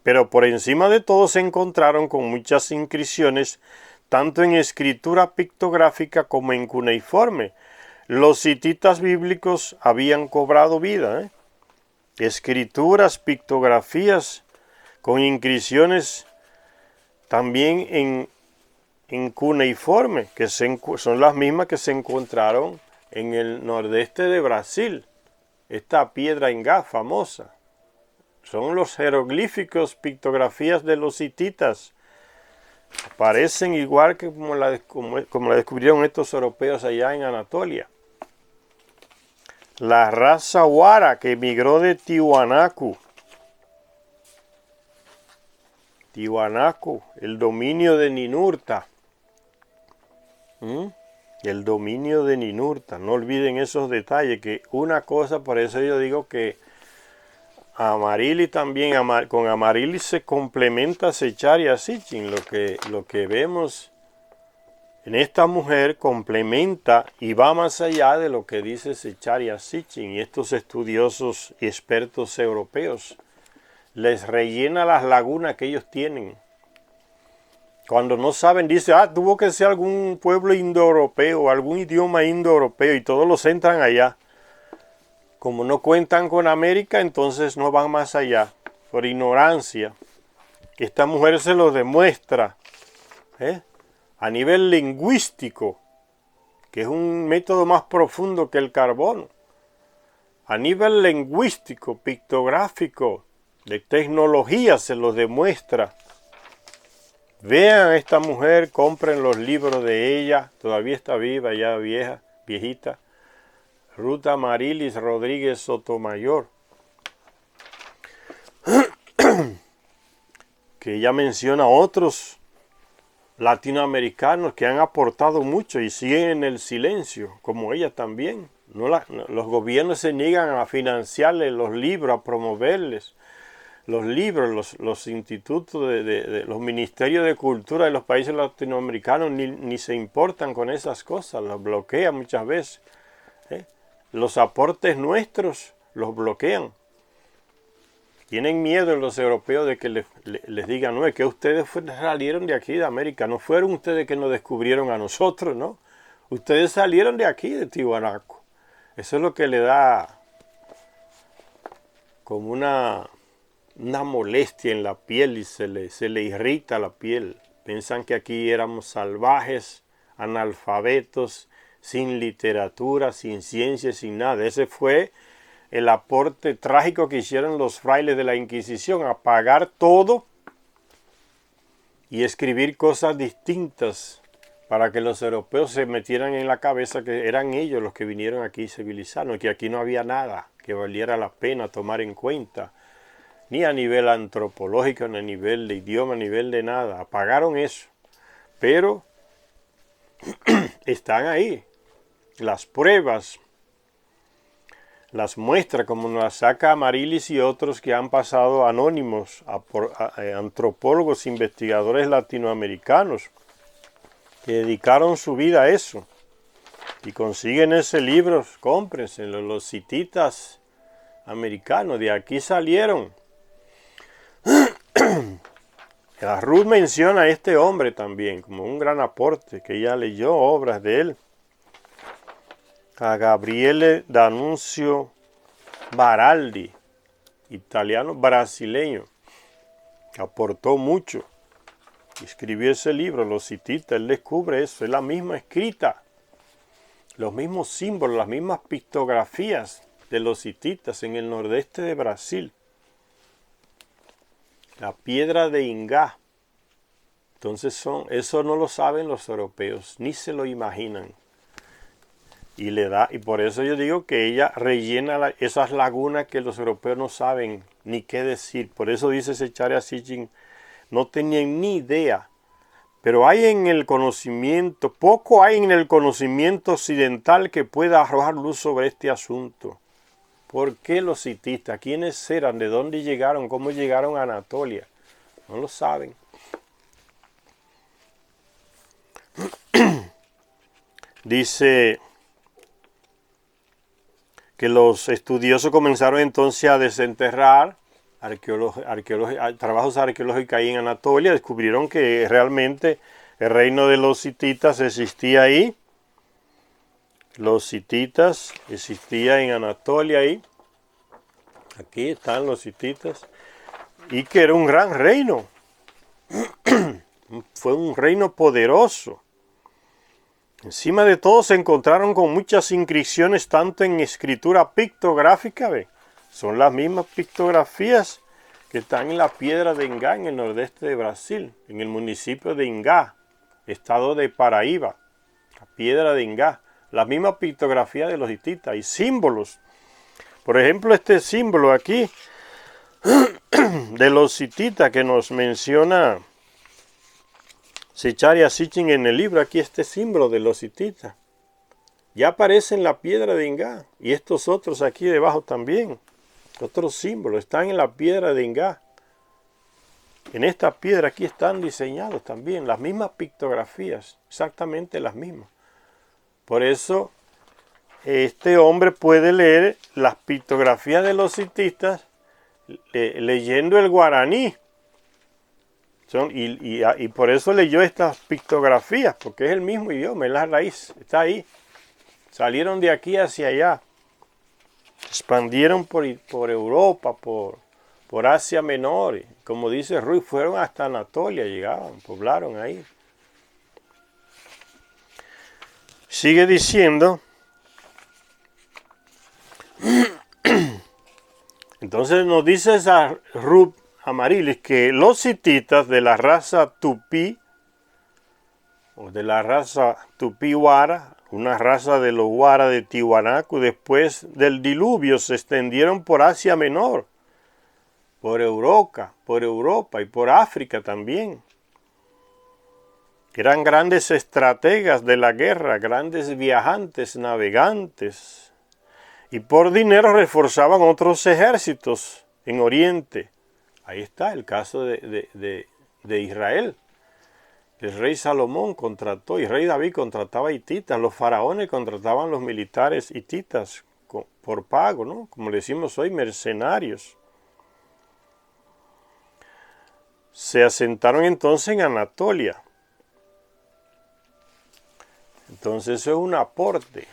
Pero por encima de todo se encontraron con muchas inscripciones tanto en escritura pictográfica como en cuneiforme. Los hititas bíblicos habían cobrado vida, escrituras, pictografías con inscripciones también en cuneiforme, que son las mismas que se encontraron en el nordeste de Brasil. Esta piedra Ingá famosa. Son los jeroglíficos, pictografías de los hititas. Parecen igual que como la descubrieron estos europeos allá en Anatolia. La raza Huara que emigró de Tiwanaku. Tiwanaku, el dominio de Ninurta. El dominio de Ninurta. No olviden esos detalles, que una cosa, por eso yo digo que Amarilis también, con Amarilis se complementa Zecharia Sitchin. Lo que vemos en esta mujer complementa y va más allá de lo que dice Zecharia Sitchin y estos estudiosos y expertos europeos. Les rellena las lagunas que ellos tienen. Cuando no saben, dice, tuvo que ser algún pueblo indoeuropeo, algún idioma indoeuropeo, y todos los entran allá. Como no cuentan con América, entonces no van más allá, por ignorancia. Esta mujer se lo demuestra, a nivel lingüístico, que es un método más profundo que el carbono. A nivel lingüístico, pictográfico, de tecnología se lo demuestra. Vean a esta mujer, compren los libros de ella, todavía está viva, ya viejita. Ruth Amarilis Rodríguez Sotomayor, que ella menciona a otros latinoamericanos que han aportado mucho y siguen en el silencio, como ella también. Los gobiernos se niegan a financiarles los libros, a promoverles los libros, los institutos, los ministerios de cultura de los países latinoamericanos ni se importan con esas cosas, los bloquean muchas veces. Los aportes nuestros los bloquean. Tienen miedo los europeos de que les digan, no, es que ustedes salieron de aquí de América, no fueron ustedes que nos descubrieron a nosotros, ¿no? Ustedes salieron de aquí, de Tiwanaku. Eso es lo que le da como una molestia en la piel y se le irrita la piel. Piensan que aquí éramos salvajes, analfabetos, sin literatura, sin ciencia, sin nada. Ese fue el aporte trágico que hicieron los frailes de la Inquisición, apagar todo y escribir cosas distintas para que los europeos se metieran en la cabeza que eran ellos los que vinieron aquí a civilizarnos, que aquí no había nada que valiera la pena tomar en cuenta, ni a nivel antropológico, ni a nivel de idioma, a nivel de nada. Apagaron eso, pero están ahí las pruebas, las muestras, como nos las saca Amarilis y otros que han pasado anónimos, antropólogos, investigadores latinoamericanos, que dedicaron su vida a eso. Y consiguen ese libro, cómprense, los hititas americanos, de aquí salieron. La Ruth menciona a este hombre también como un gran aporte, que ella leyó obras de él. A Gabriele D'Annunzio Baraldi, italiano brasileño, aportó mucho. Escribió ese libro, Los hititas, él descubre eso, es la misma escrita, los mismos símbolos, las mismas pictografías de los hititas en el nordeste de Brasil. La piedra de Ingá. Entonces eso no lo saben los europeos, ni se lo imaginan. Y por eso yo digo que ella rellena esas lagunas que los europeos no saben ni qué decir. Por eso dice Zecharia Sitchin, no tenían ni idea. Pero hay en el conocimiento, poco hay en el conocimiento occidental que pueda arrojar luz sobre este asunto. ¿Por qué los hitistas? ¿Quiénes eran? ¿De dónde llegaron? ¿Cómo llegaron a Anatolia? No lo saben. Dice que los estudiosos comenzaron entonces a desenterrar trabajos arqueológicos ahí en Anatolia. Descubrieron que realmente El reino de los hititas existía ahí. Los hititas existían en Anatolia ahí. Aquí están los hititas. Y que era un gran reino. Fue un reino poderoso. Encima de todo se encontraron con muchas inscripciones tanto en escritura pictográfica, ¿ve? Son las mismas pictografías que están en la piedra de Ingá, en el nordeste de Brasil, en el municipio de Ingá, estado de Paraíba, la piedra de Ingá, la misma pictografía de los hititas y símbolos. Por ejemplo, este símbolo aquí de los hititas que nos menciona Zecharia Sitchin en el libro, aquí este símbolo de los hititas. Ya aparece en la piedra de Ingá y estos otros aquí debajo también. Otros símbolos están en la piedra de Ingá. En esta piedra aquí están diseñados también las mismas pictografías, exactamente las mismas. Por eso este hombre puede leer las pictografías de los hititas leyendo el guaraní. Y por eso leyó estas pictografías, porque es el mismo idioma, es la raíz, está ahí. Salieron de aquí hacia allá, expandieron por Europa, por Asia Menor, como dice Ruy, fueron hasta Anatolia, llegaban, poblaron ahí. Sigue diciendo, entonces nos dice esa Ruth Amarilis que los hititas de la raza tupí, o de la raza tupí-huara, una raza de los huara de Tiwanaku, después del diluvio se extendieron por Asia Menor, por Europa y por África también. Eran grandes estrategas de la guerra, grandes viajantes, navegantes, y por dinero reforzaban otros ejércitos en Oriente. Ahí está el caso de Israel. El rey Salomón contrató, y el rey David contrataba hititas, los faraones contrataban los militares hititas por pago, ¿no? Como le decimos hoy, mercenarios. Se asentaron entonces en Anatolia. Entonces eso es un aporte.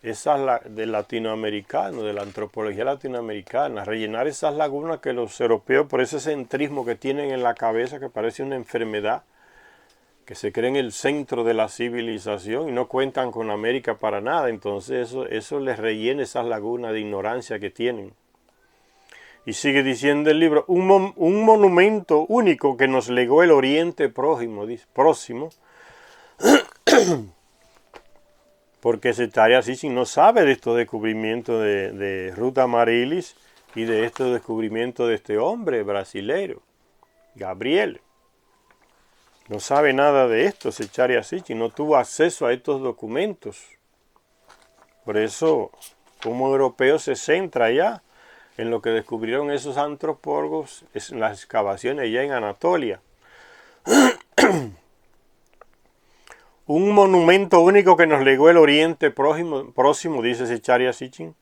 Esa del latinoamericano, de la antropología latinoamericana, rellenar esas lagunas que los europeos, por ese centrismo que tienen en la cabeza, que parece una enfermedad, que se creen el centro de la civilización y no cuentan con América para nada. Entonces eso les rellena esas lagunas de ignorancia que tienen. Y sigue diciendo el libro, un monumento único que nos legó el Oriente Próximo, porque Zecharia Sitchin no sabe de estos descubrimientos de Ruth Amarilis y de estos descubrimientos de este hombre brasilero, Gabriel. No sabe nada de esto, Zecharia Sitchin, no tuvo acceso a estos documentos. Por eso, como europeo se centra ya en lo que descubrieron esos antropólogos en las excavaciones allá en Anatolia. Un monumento único que nos legó el Oriente Próximo, dice Zecharia Sitchin,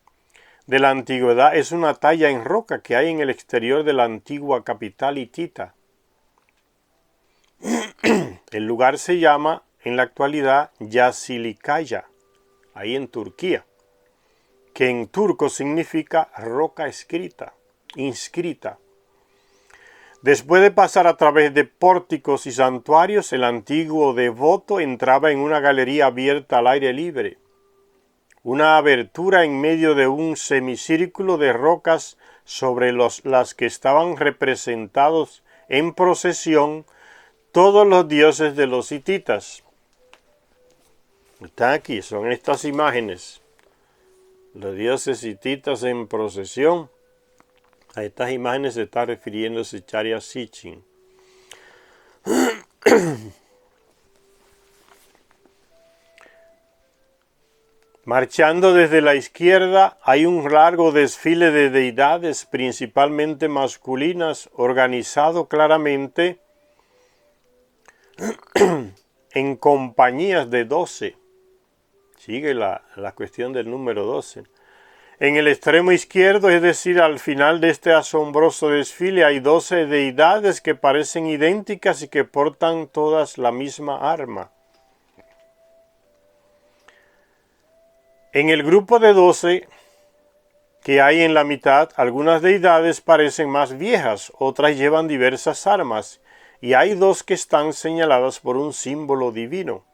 de la antigüedad, es una talla en roca que hay en el exterior de la antigua capital hitita. El lugar se llama en la actualidad Yasilikaya, ahí en Turquía, que en turco significa roca inscrita. Después de pasar a través de pórticos y santuarios, el antiguo devoto entraba en una galería abierta al aire libre. Una abertura en medio de un semicírculo de rocas sobre las que estaban representados en procesión todos los dioses de los hititas. Están aquí, son estas imágenes. Los dioses hititas en procesión. A estas imágenes se está refiriendo Zecharia Sitchin. Marchando desde la izquierda hay un largo desfile de deidades, principalmente masculinas, organizado claramente en compañías de 12. Sigue la cuestión del número 12. En el extremo izquierdo, es decir, al final de este asombroso desfile, hay 12 deidades que parecen idénticas y que portan todas la misma arma. En el grupo de 12 que hay en la mitad, algunas deidades parecen más viejas, otras llevan diversas armas, y hay 2 que están señaladas por un símbolo divino.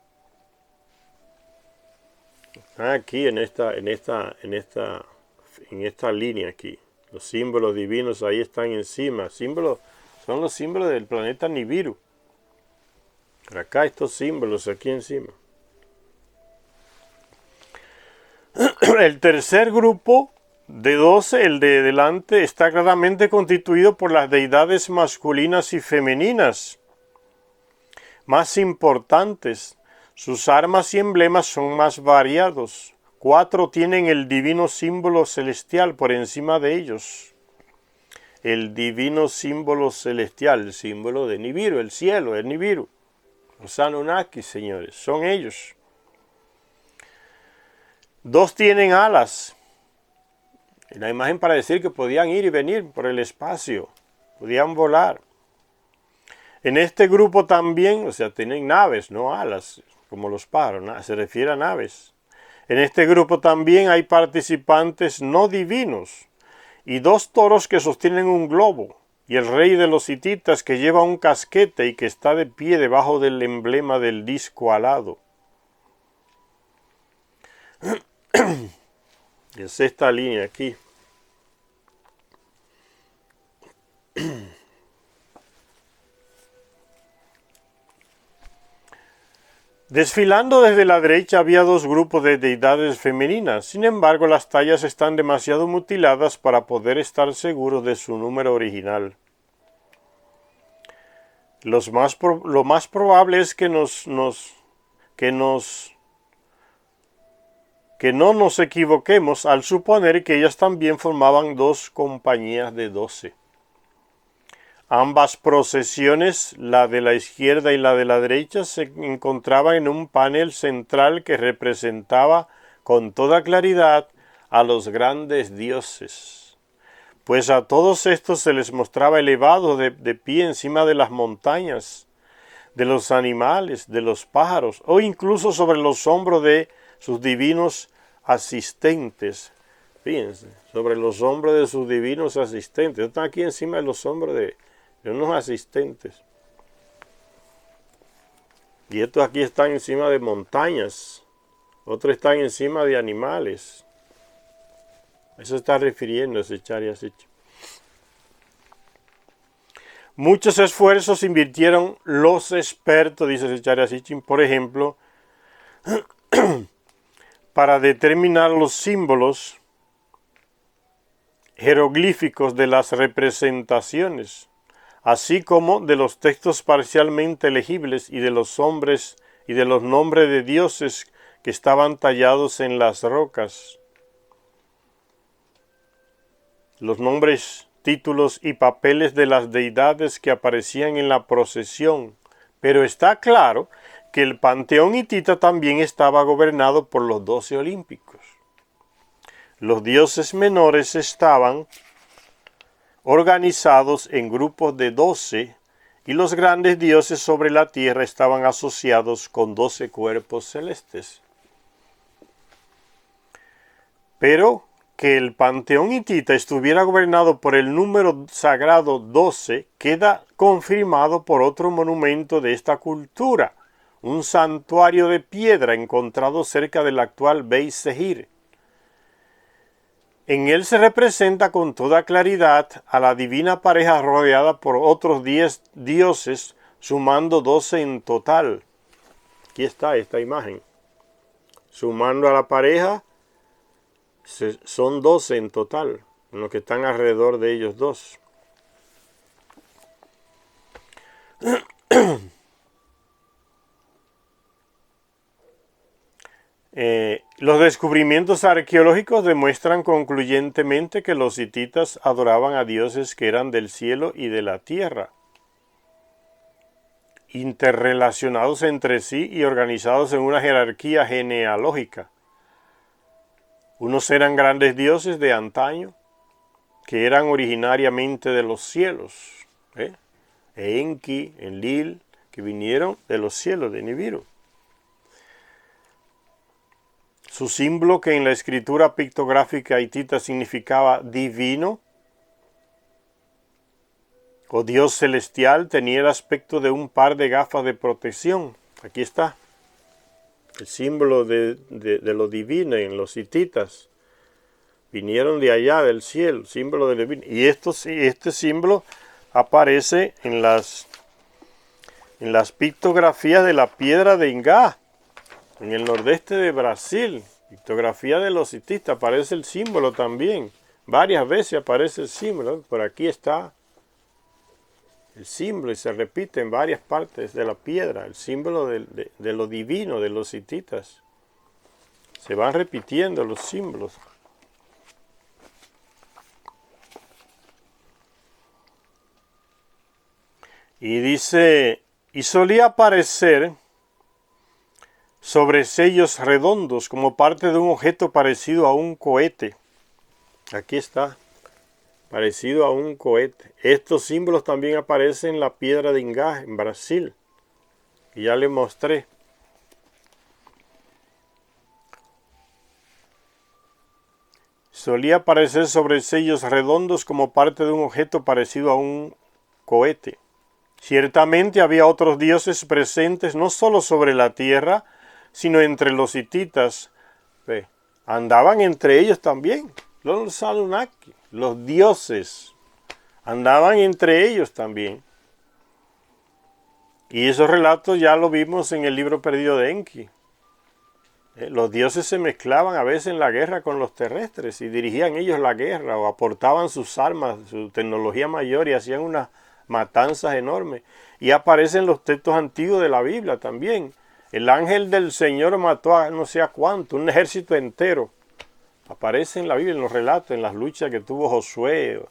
Aquí en esta línea aquí, los símbolos divinos ahí están encima. Son los símbolos del planeta Nibiru. Por acá estos símbolos aquí encima. El tercer grupo de 12, el de delante, está claramente constituido por las deidades masculinas y femeninas más importantes. Sus armas y emblemas son más variados. 4 tienen el divino símbolo celestial por encima de ellos. El divino símbolo celestial, el símbolo de Nibiru, el cielo, el Nibiru. Los Anunnaki, señores, son ellos. 2 tienen alas. La imagen para decir que podían ir y venir por el espacio, podían volar. En este grupo también, o sea, tienen naves, no alas, como los pájaros, se refiere a naves. En este grupo también hay participantes no divinos y 2 toros que sostienen un globo, y el rey de los hititas que lleva un casquete y que está de pie debajo del emblema del disco alado. Es esta línea aquí. Desfilando desde la derecha había 2 grupos de deidades femeninas, sin embargo las tallas están demasiado mutiladas para poder estar seguros de su número original. Lo más probable es que no nos equivoquemos al suponer que ellas también formaban 2 compañías de 12. Ambas procesiones, la de la izquierda y la de la derecha, se encontraban en un panel central que representaba con toda claridad a los grandes dioses, pues a todos estos se les mostraba elevados de pie encima de las montañas, de los animales, de los pájaros, o incluso sobre los hombros de sus divinos asistentes. Fíjense, sobre los hombros de sus divinos asistentes. Están aquí encima de los hombros de unos asistentes. Y estos aquí están encima de montañas. Otros están encima de animales. Eso está refiriendo ese Chariasich. Muchos esfuerzos invirtieron los expertos, dice ese Chariasich, por ejemplo, para determinar los símbolos jeroglíficos de las representaciones, así como de los textos parcialmente legibles y de los nombres de dioses que estaban tallados en las rocas. Los nombres, títulos y papeles de las deidades que aparecían en la procesión, pero está claro que el panteón hitita también estaba gobernado por los 12 olímpicos. Los dioses menores estaban organizados en grupos de 12 y los grandes dioses sobre la tierra estaban asociados con 12 cuerpos celestes. Pero que el panteón hitita estuviera gobernado por el número sagrado 12 queda confirmado por otro monumento de esta cultura, un santuario de piedra encontrado cerca del actual Beit Sehir. En él se representa con toda claridad a la divina pareja rodeada por otros 10 dioses, sumando 12 en total. Aquí está esta imagen. Sumando a la pareja, son 12 en total, los que están alrededor de ellos 2. Los descubrimientos arqueológicos demuestran concluyentemente que los hititas adoraban a dioses que eran del cielo y de la tierra, interrelacionados entre sí y organizados en una jerarquía genealógica. Unos eran grandes dioses de antaño, que eran originariamente de los cielos. Enki, Enlil, que vinieron de los cielos, de Nibiru. Su símbolo, que en la escritura pictográfica hitita significaba divino o Dios celestial, tenía el aspecto de un par de gafas de protección. Aquí está el símbolo de lo divino en los hititas. Vinieron de allá del cielo, símbolo de divino. Y este símbolo aparece en las pictografías de la piedra de Ingá, en el nordeste de Brasil. Pictografía de los hititas, aparece el símbolo también. Varias veces aparece el símbolo. Por aquí está el símbolo y se repite en varias partes de la piedra. El símbolo de lo divino de los hititas. Se van repitiendo los símbolos. Y dice, y solía aparecer sobre sellos redondos como parte de un objeto parecido a un cohete. Aquí está, parecido a un cohete. Estos símbolos también aparecen en la piedra de Ingá, en Brasil. Y ya les mostré. Solía aparecer sobre sellos redondos como parte de un objeto parecido a un cohete. Ciertamente había otros dioses presentes no solo sobre la tierra, sino entre los hititas. Andaban entre ellos también, los Anunnaki, los dioses, andaban entre ellos también. Y esos relatos ya lo vimos en el libro perdido de Enki. Los dioses se mezclaban a veces en la guerra con los terrestres y dirigían ellos la guerra o aportaban sus armas, su tecnología mayor y hacían unas matanzas enormes. Y aparecen los textos antiguos de la Biblia también. El ángel del Señor mató a no sé a cuánto, un ejército entero. Aparece en la Biblia, en los relatos, en las luchas que tuvo Josué.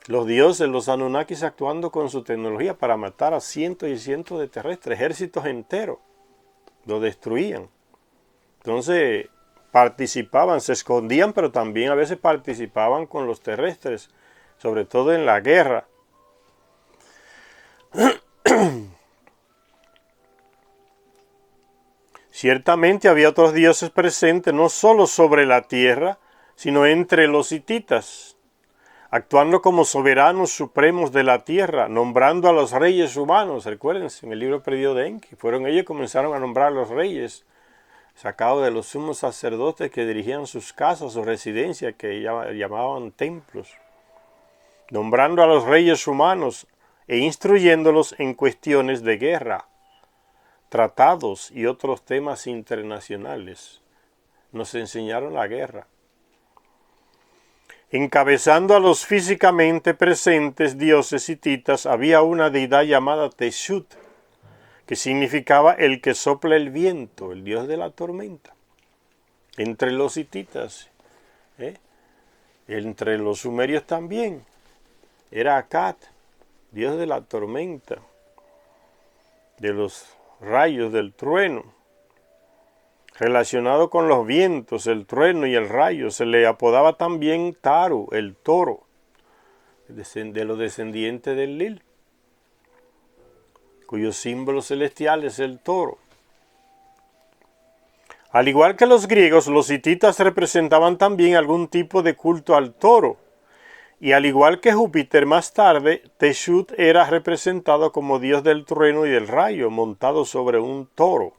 Los dioses, los Anunnakis actuando con su tecnología para matar a cientos y cientos de terrestres, ejércitos enteros. Lo destruían. Entonces participaban, se escondían, pero también a veces participaban con los terrestres, sobre todo en la guerra. Ciertamente había otros dioses presentes no solo sobre la tierra, sino entre los hititas, actuando como soberanos supremos de la tierra, nombrando a los reyes humanos. Recuérdense, en el libro perdido de Enki, fueron ellos que comenzaron a nombrar a los reyes, sacados de los sumos sacerdotes que dirigían sus casas o residencias, que llamaban templos, nombrando a los reyes humanos e instruyéndolos en cuestiones de guerra, tratados y otros temas internacionales. Nos enseñaron la guerra. Encabezando a los físicamente presentes dioses hititas había una deidad llamada Teshut, que significaba el que sopla el viento, el dios de la tormenta. Entre los hititas, entre los sumerios también, era Akat, dios de la tormenta, de los rayos, del trueno. Relacionado con los vientos, el trueno y el rayo, se le apodaba también Taru, el toro, de los descendientes del Enlil, cuyo símbolo celestial es el toro. Al igual que los griegos, los hititas representaban también algún tipo de culto al toro, y al igual que Júpiter más tarde, Teshut era representado como dios del trueno y del rayo, montado sobre un toro.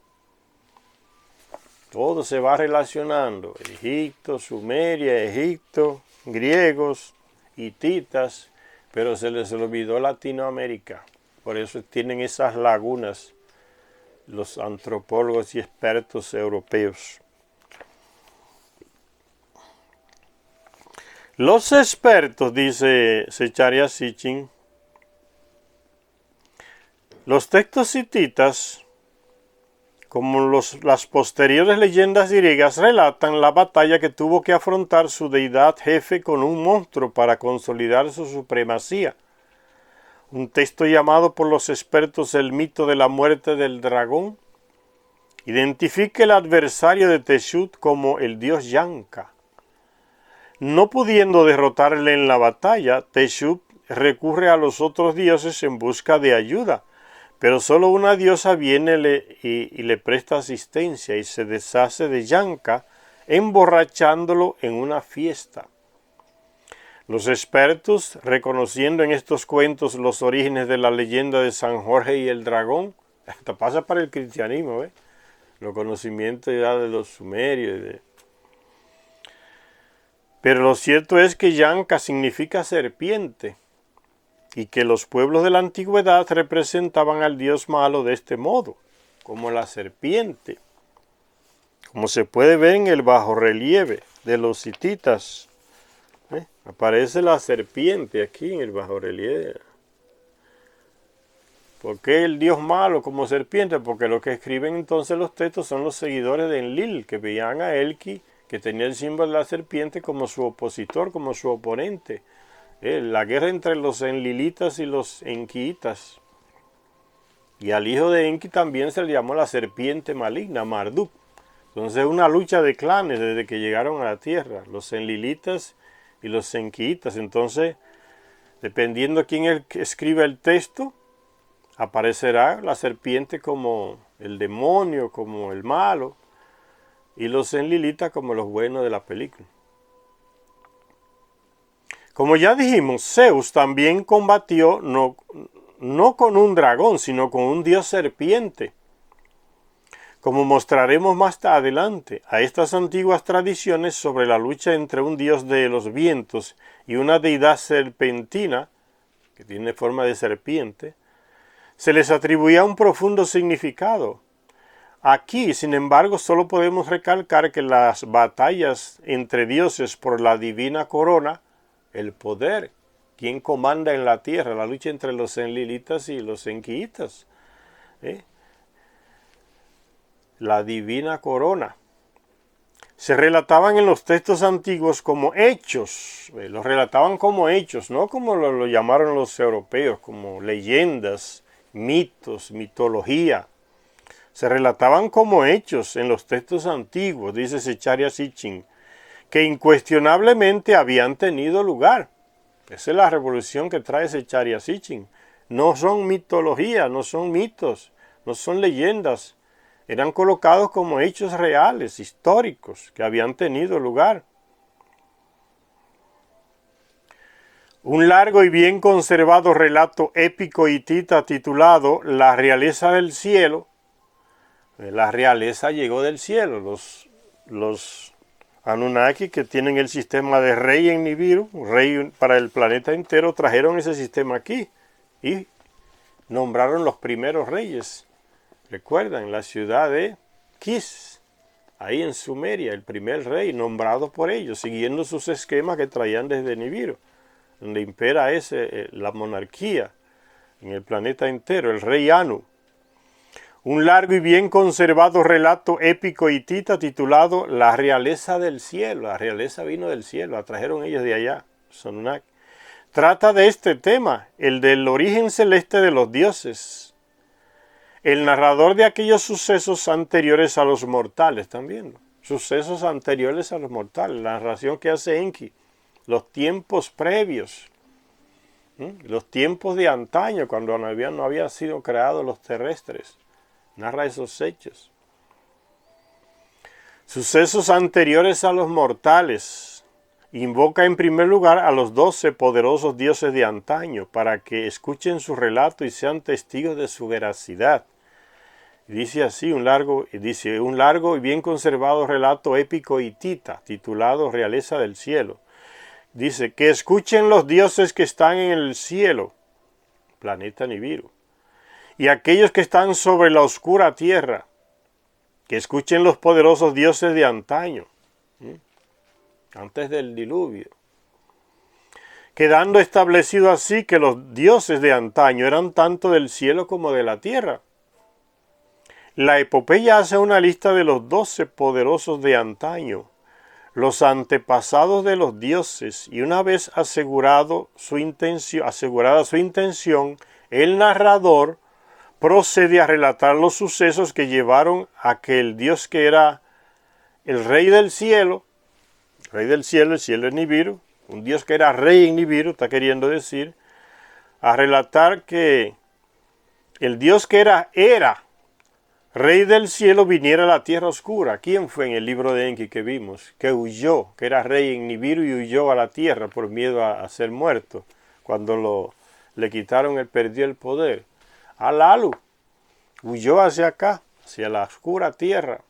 Todo se va relacionando. Egipto, Sumeria, Egipto, griegos, hititas, pero se les olvidó Latinoamérica. Por eso tienen esas lagunas los antropólogos y expertos europeos. Los expertos, dice Zecharia Sitchin, los textos hititas, como las posteriores leyendas griegas, relatan la batalla que tuvo que afrontar su deidad jefe con un monstruo para consolidar su supremacía. Un texto llamado por los expertos el mito de la muerte del dragón Identifica el adversario de Teshut como el dios Yanka. No pudiendo derrotarle en la batalla, Teshut recurre a los otros dioses en busca de ayuda, pero solo una diosa viene y le presta asistencia y se deshace de Yanka, emborrachándolo en una fiesta. Los expertos, reconociendo en estos cuentos los orígenes de la leyenda de San Jorge y el dragón, hasta pasa para el cristianismo, los conocimientos ya de los sumerios. Pero lo cierto es que Yanka significa serpiente, y que los pueblos de la antigüedad representaban al dios malo de este modo, como la serpiente, como se puede ver en el bajorrelieve de los hititas. Aparece la serpiente aquí en el bajorrelieve. ¿Por qué el dios malo como serpiente? Porque lo que escriben entonces los textos son los seguidores de Enlil, que veían a Elki, que tenía el símbolo de la serpiente, como su opositor, como su oponente. La guerra entre los enlilitas y los enkiitas. Y al hijo de Enki también se le llamó la serpiente maligna, Marduk. Entonces una lucha de clanes desde que llegaron a la tierra, los enlilitas y los enkiitas. Entonces, dependiendo quién es el que escriba el texto, aparecerá la serpiente como el demonio, como el malo, y los enlilitas como los buenos de la película. Como ya dijimos, Zeus también combatió no con un dragón, sino con un dios serpiente. Como mostraremos más adelante, a estas antiguas tradiciones sobre la lucha entre un dios de los vientos y una deidad serpentina, que tiene forma de serpiente, se les atribuía un profundo significado. Aquí, sin embargo, solo podemos recalcar que las batallas entre dioses por la divina corona, el poder, quien comanda en la tierra, la lucha entre los enlilitas y los enkiitas, la divina corona, se relataban en los textos antiguos como hechos, los relataban como hechos, no como lo llamaron los europeos, como leyendas, mitos, mitología. Se relataban como hechos en los textos antiguos, dice Zecharia Sitchin, que incuestionablemente habían tenido lugar. Esa es la revolución que trae Zecharia Sitchin. No son mitología, no son mitos, no son leyendas. Eran colocados como hechos reales, históricos, que habían tenido lugar. Un largo y bien conservado relato épico hitita titulado La realeza del cielo. La realeza llegó del cielo. Los Anunnaki, que tienen el sistema de rey en Nibiru, rey para el planeta entero, trajeron ese sistema aquí y nombraron los primeros reyes. Recuerdan, la ciudad de Kis, ahí en Sumeria, el primer rey nombrado por ellos, siguiendo sus esquemas que traían desde Nibiru, donde impera la monarquía en el planeta entero, el rey Anu. Un largo y bien conservado relato épico hitita titulado La realeza del cielo. La realeza vino del cielo, la trajeron ellos de allá, Anunnaki. Trata de este tema, el del origen celeste de los dioses. El narrador de aquellos sucesos anteriores a los mortales, también, sucesos anteriores a los mortales, la narración que hace Enki, los tiempos previos, los tiempos de antaño, cuando no habían sido creados los terrestres, narra esos hechos. Sucesos anteriores a los mortales, invoca en primer lugar a los 12 poderosos dioses de antaño para que escuchen su relato y sean testigos de su veracidad. Dice así, un largo y bien conservado relato épico hitita, titulado Realeza del Cielo. Dice, que escuchen los dioses que están en el cielo, planeta Nibiru, y aquellos que están sobre la oscura tierra, que escuchen los poderosos dioses de antaño, antes del diluvio, quedando establecido así que los dioses de antaño eran tanto del cielo como de la tierra. La epopeya hace una lista de los 12 poderosos de antaño, los antepasados de los dioses, y una vez asegurada su intención, el narrador procede a relatar los sucesos que llevaron a que el Dios que era el rey del cielo, el cielo es Nibiru, un Dios que era rey en Nibiru, está queriendo decir, a relatar que el Dios que era rey del cielo viniera a la tierra oscura. ¿Quién fue en el libro de Enki que vimos? Que huyó, que era rey en Nibiru y huyó a la tierra por miedo a ser muerto. Cuando le quitaron, él perdió el poder. Alalu huyó hacia acá, hacia la oscura tierra.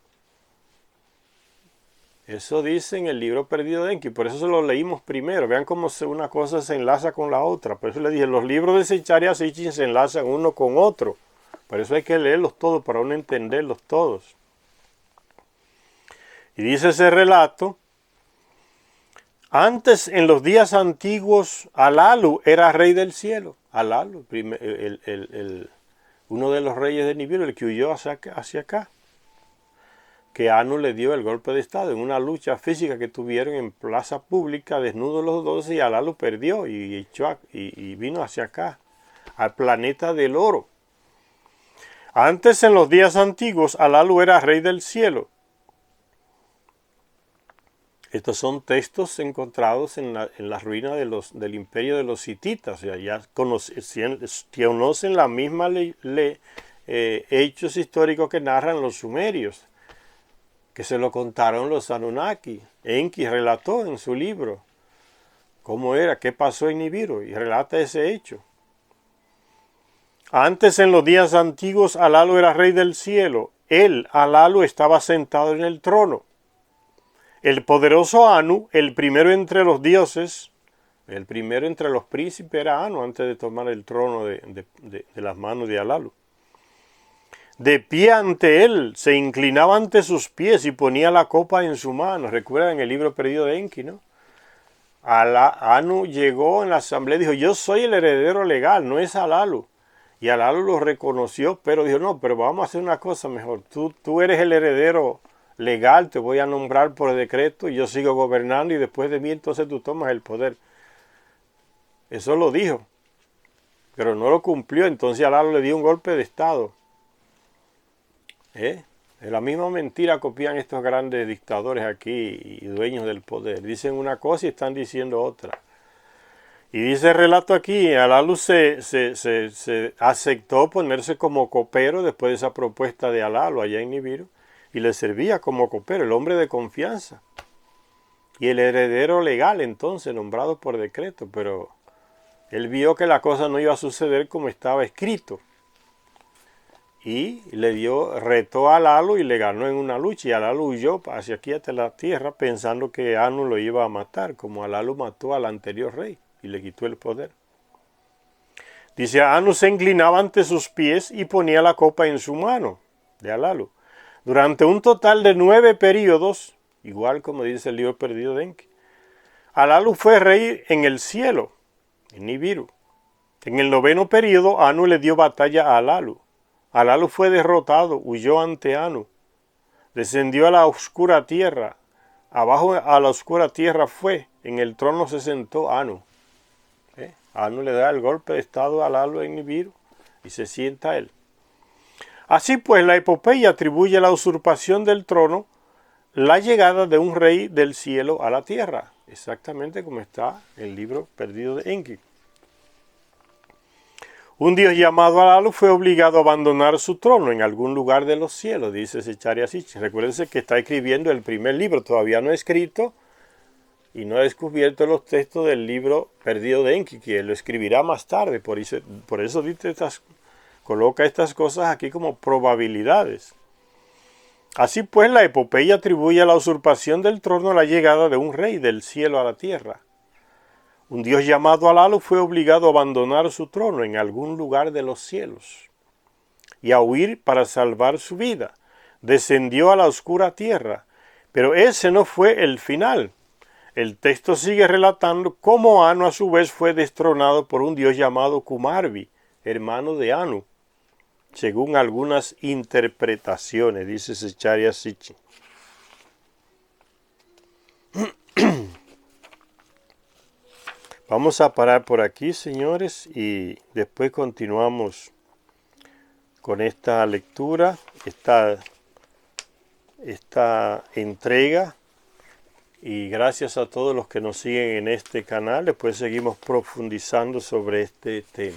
Eso dice en el libro perdido de Enki, por eso se lo leímos primero. Vean cómo una cosa se enlaza con la otra. Por eso le dije, los libros de Secharia Sitchin se enlazan uno con otro. Por eso hay que leerlos todos para uno entenderlos todos. Y dice ese relato, antes en los días antiguos Alalu era rey del cielo. Alalu, uno de los reyes de Nibiru, el que huyó hacia acá. Que Anu le dio el golpe de estado en una lucha física que tuvieron en plaza pública, desnudos los dos, y Alalu perdió y vino hacia acá, al planeta del oro. Antes, en los días antiguos, Alalu era rey del cielo. Estos son textos encontrados en la ruina del imperio de los hititas. O sea, ya conocen la misma hechos históricos que narran los sumerios, que se lo contaron los Anunnaki. Enki relató en su libro cómo era, qué pasó en Nibiru, y relata ese hecho. Antes, en los días antiguos, Alalu era rey del cielo. Él, Alalu, estaba sentado en el trono. El poderoso Anu, el primero entre los dioses, el primero entre los príncipes era Anu, antes de tomar el trono de las manos de Alalu. De pie ante él, se inclinaba ante sus pies y ponía la copa en su mano. Recuerdan el libro perdido de Enki, ¿no? Anu llegó en la asamblea y dijo, yo soy el heredero legal, no es Alalu. Y Alalu lo reconoció, pero dijo, no, pero vamos a hacer una cosa mejor. Tú eres el heredero legal, te voy a nombrar por decreto y yo sigo gobernando y después de mí entonces tú tomas el poder. Eso lo dijo, pero no lo cumplió, entonces Alalu le dio un golpe de estado. De la misma mentira copian estos grandes dictadores aquí y dueños del poder. Dicen una cosa y están diciendo otra. Y dice el relato aquí, Alalu se aceptó ponerse como copero después de esa propuesta de Alalu allá en Nibiru, y le servía como copero, el hombre de confianza. Y el heredero legal entonces, nombrado por decreto, pero él vio que la cosa no iba a suceder como estaba escrito. Y retó a Alalu y le ganó en una lucha, y Alalu huyó hacia aquí hasta la tierra pensando que Anu lo iba a matar, como Alalu mató al anterior rey y le quitó el poder. Dice, Anu se inclinaba ante sus pies y ponía la copa en su mano de Alalu. Durante un total de 9 períodos, igual como dice el libro perdido de Enki, Alalu fue rey en el cielo, en Nibiru. En el 9º período, Anu le dio batalla a Alalu. Alalu fue derrotado, huyó ante Anu, descendió a la oscura tierra, abajo a la oscura tierra fue, en el trono se sentó Anu. Anu le da el golpe de estado a Alalu en Nibiru y se sienta él. Así pues, la epopeya atribuye la usurpación del trono, la llegada de un rey del cielo a la tierra, exactamente como está en el libro perdido de Enki. Un dios llamado Alalu fue obligado a abandonar su trono en algún lugar de los cielos, dice Secharia Sitchin. Recuérdense que está escribiendo el primer libro, todavía no ha escrito y no ha descubierto los textos del libro perdido de Enki, que lo escribirá más tarde. Por eso dice coloca estas cosas aquí como probabilidades. Así pues, la epopeya atribuye a la usurpación del trono la llegada de un rey del cielo a la tierra. Un dios llamado Alalu fue obligado a abandonar su trono en algún lugar de los cielos y a huir para salvar su vida. Descendió a la oscura tierra, pero ese no fue el final. El texto sigue relatando cómo Anu a su vez fue destronado por un dios llamado Kumarbi, hermano de Anu, según algunas interpretaciones, dice Secharia Sitchin. Vamos a parar por aquí, señores, y después continuamos con esta lectura, esta entrega, y gracias a todos los que nos siguen en este canal. Después seguimos profundizando sobre este tema.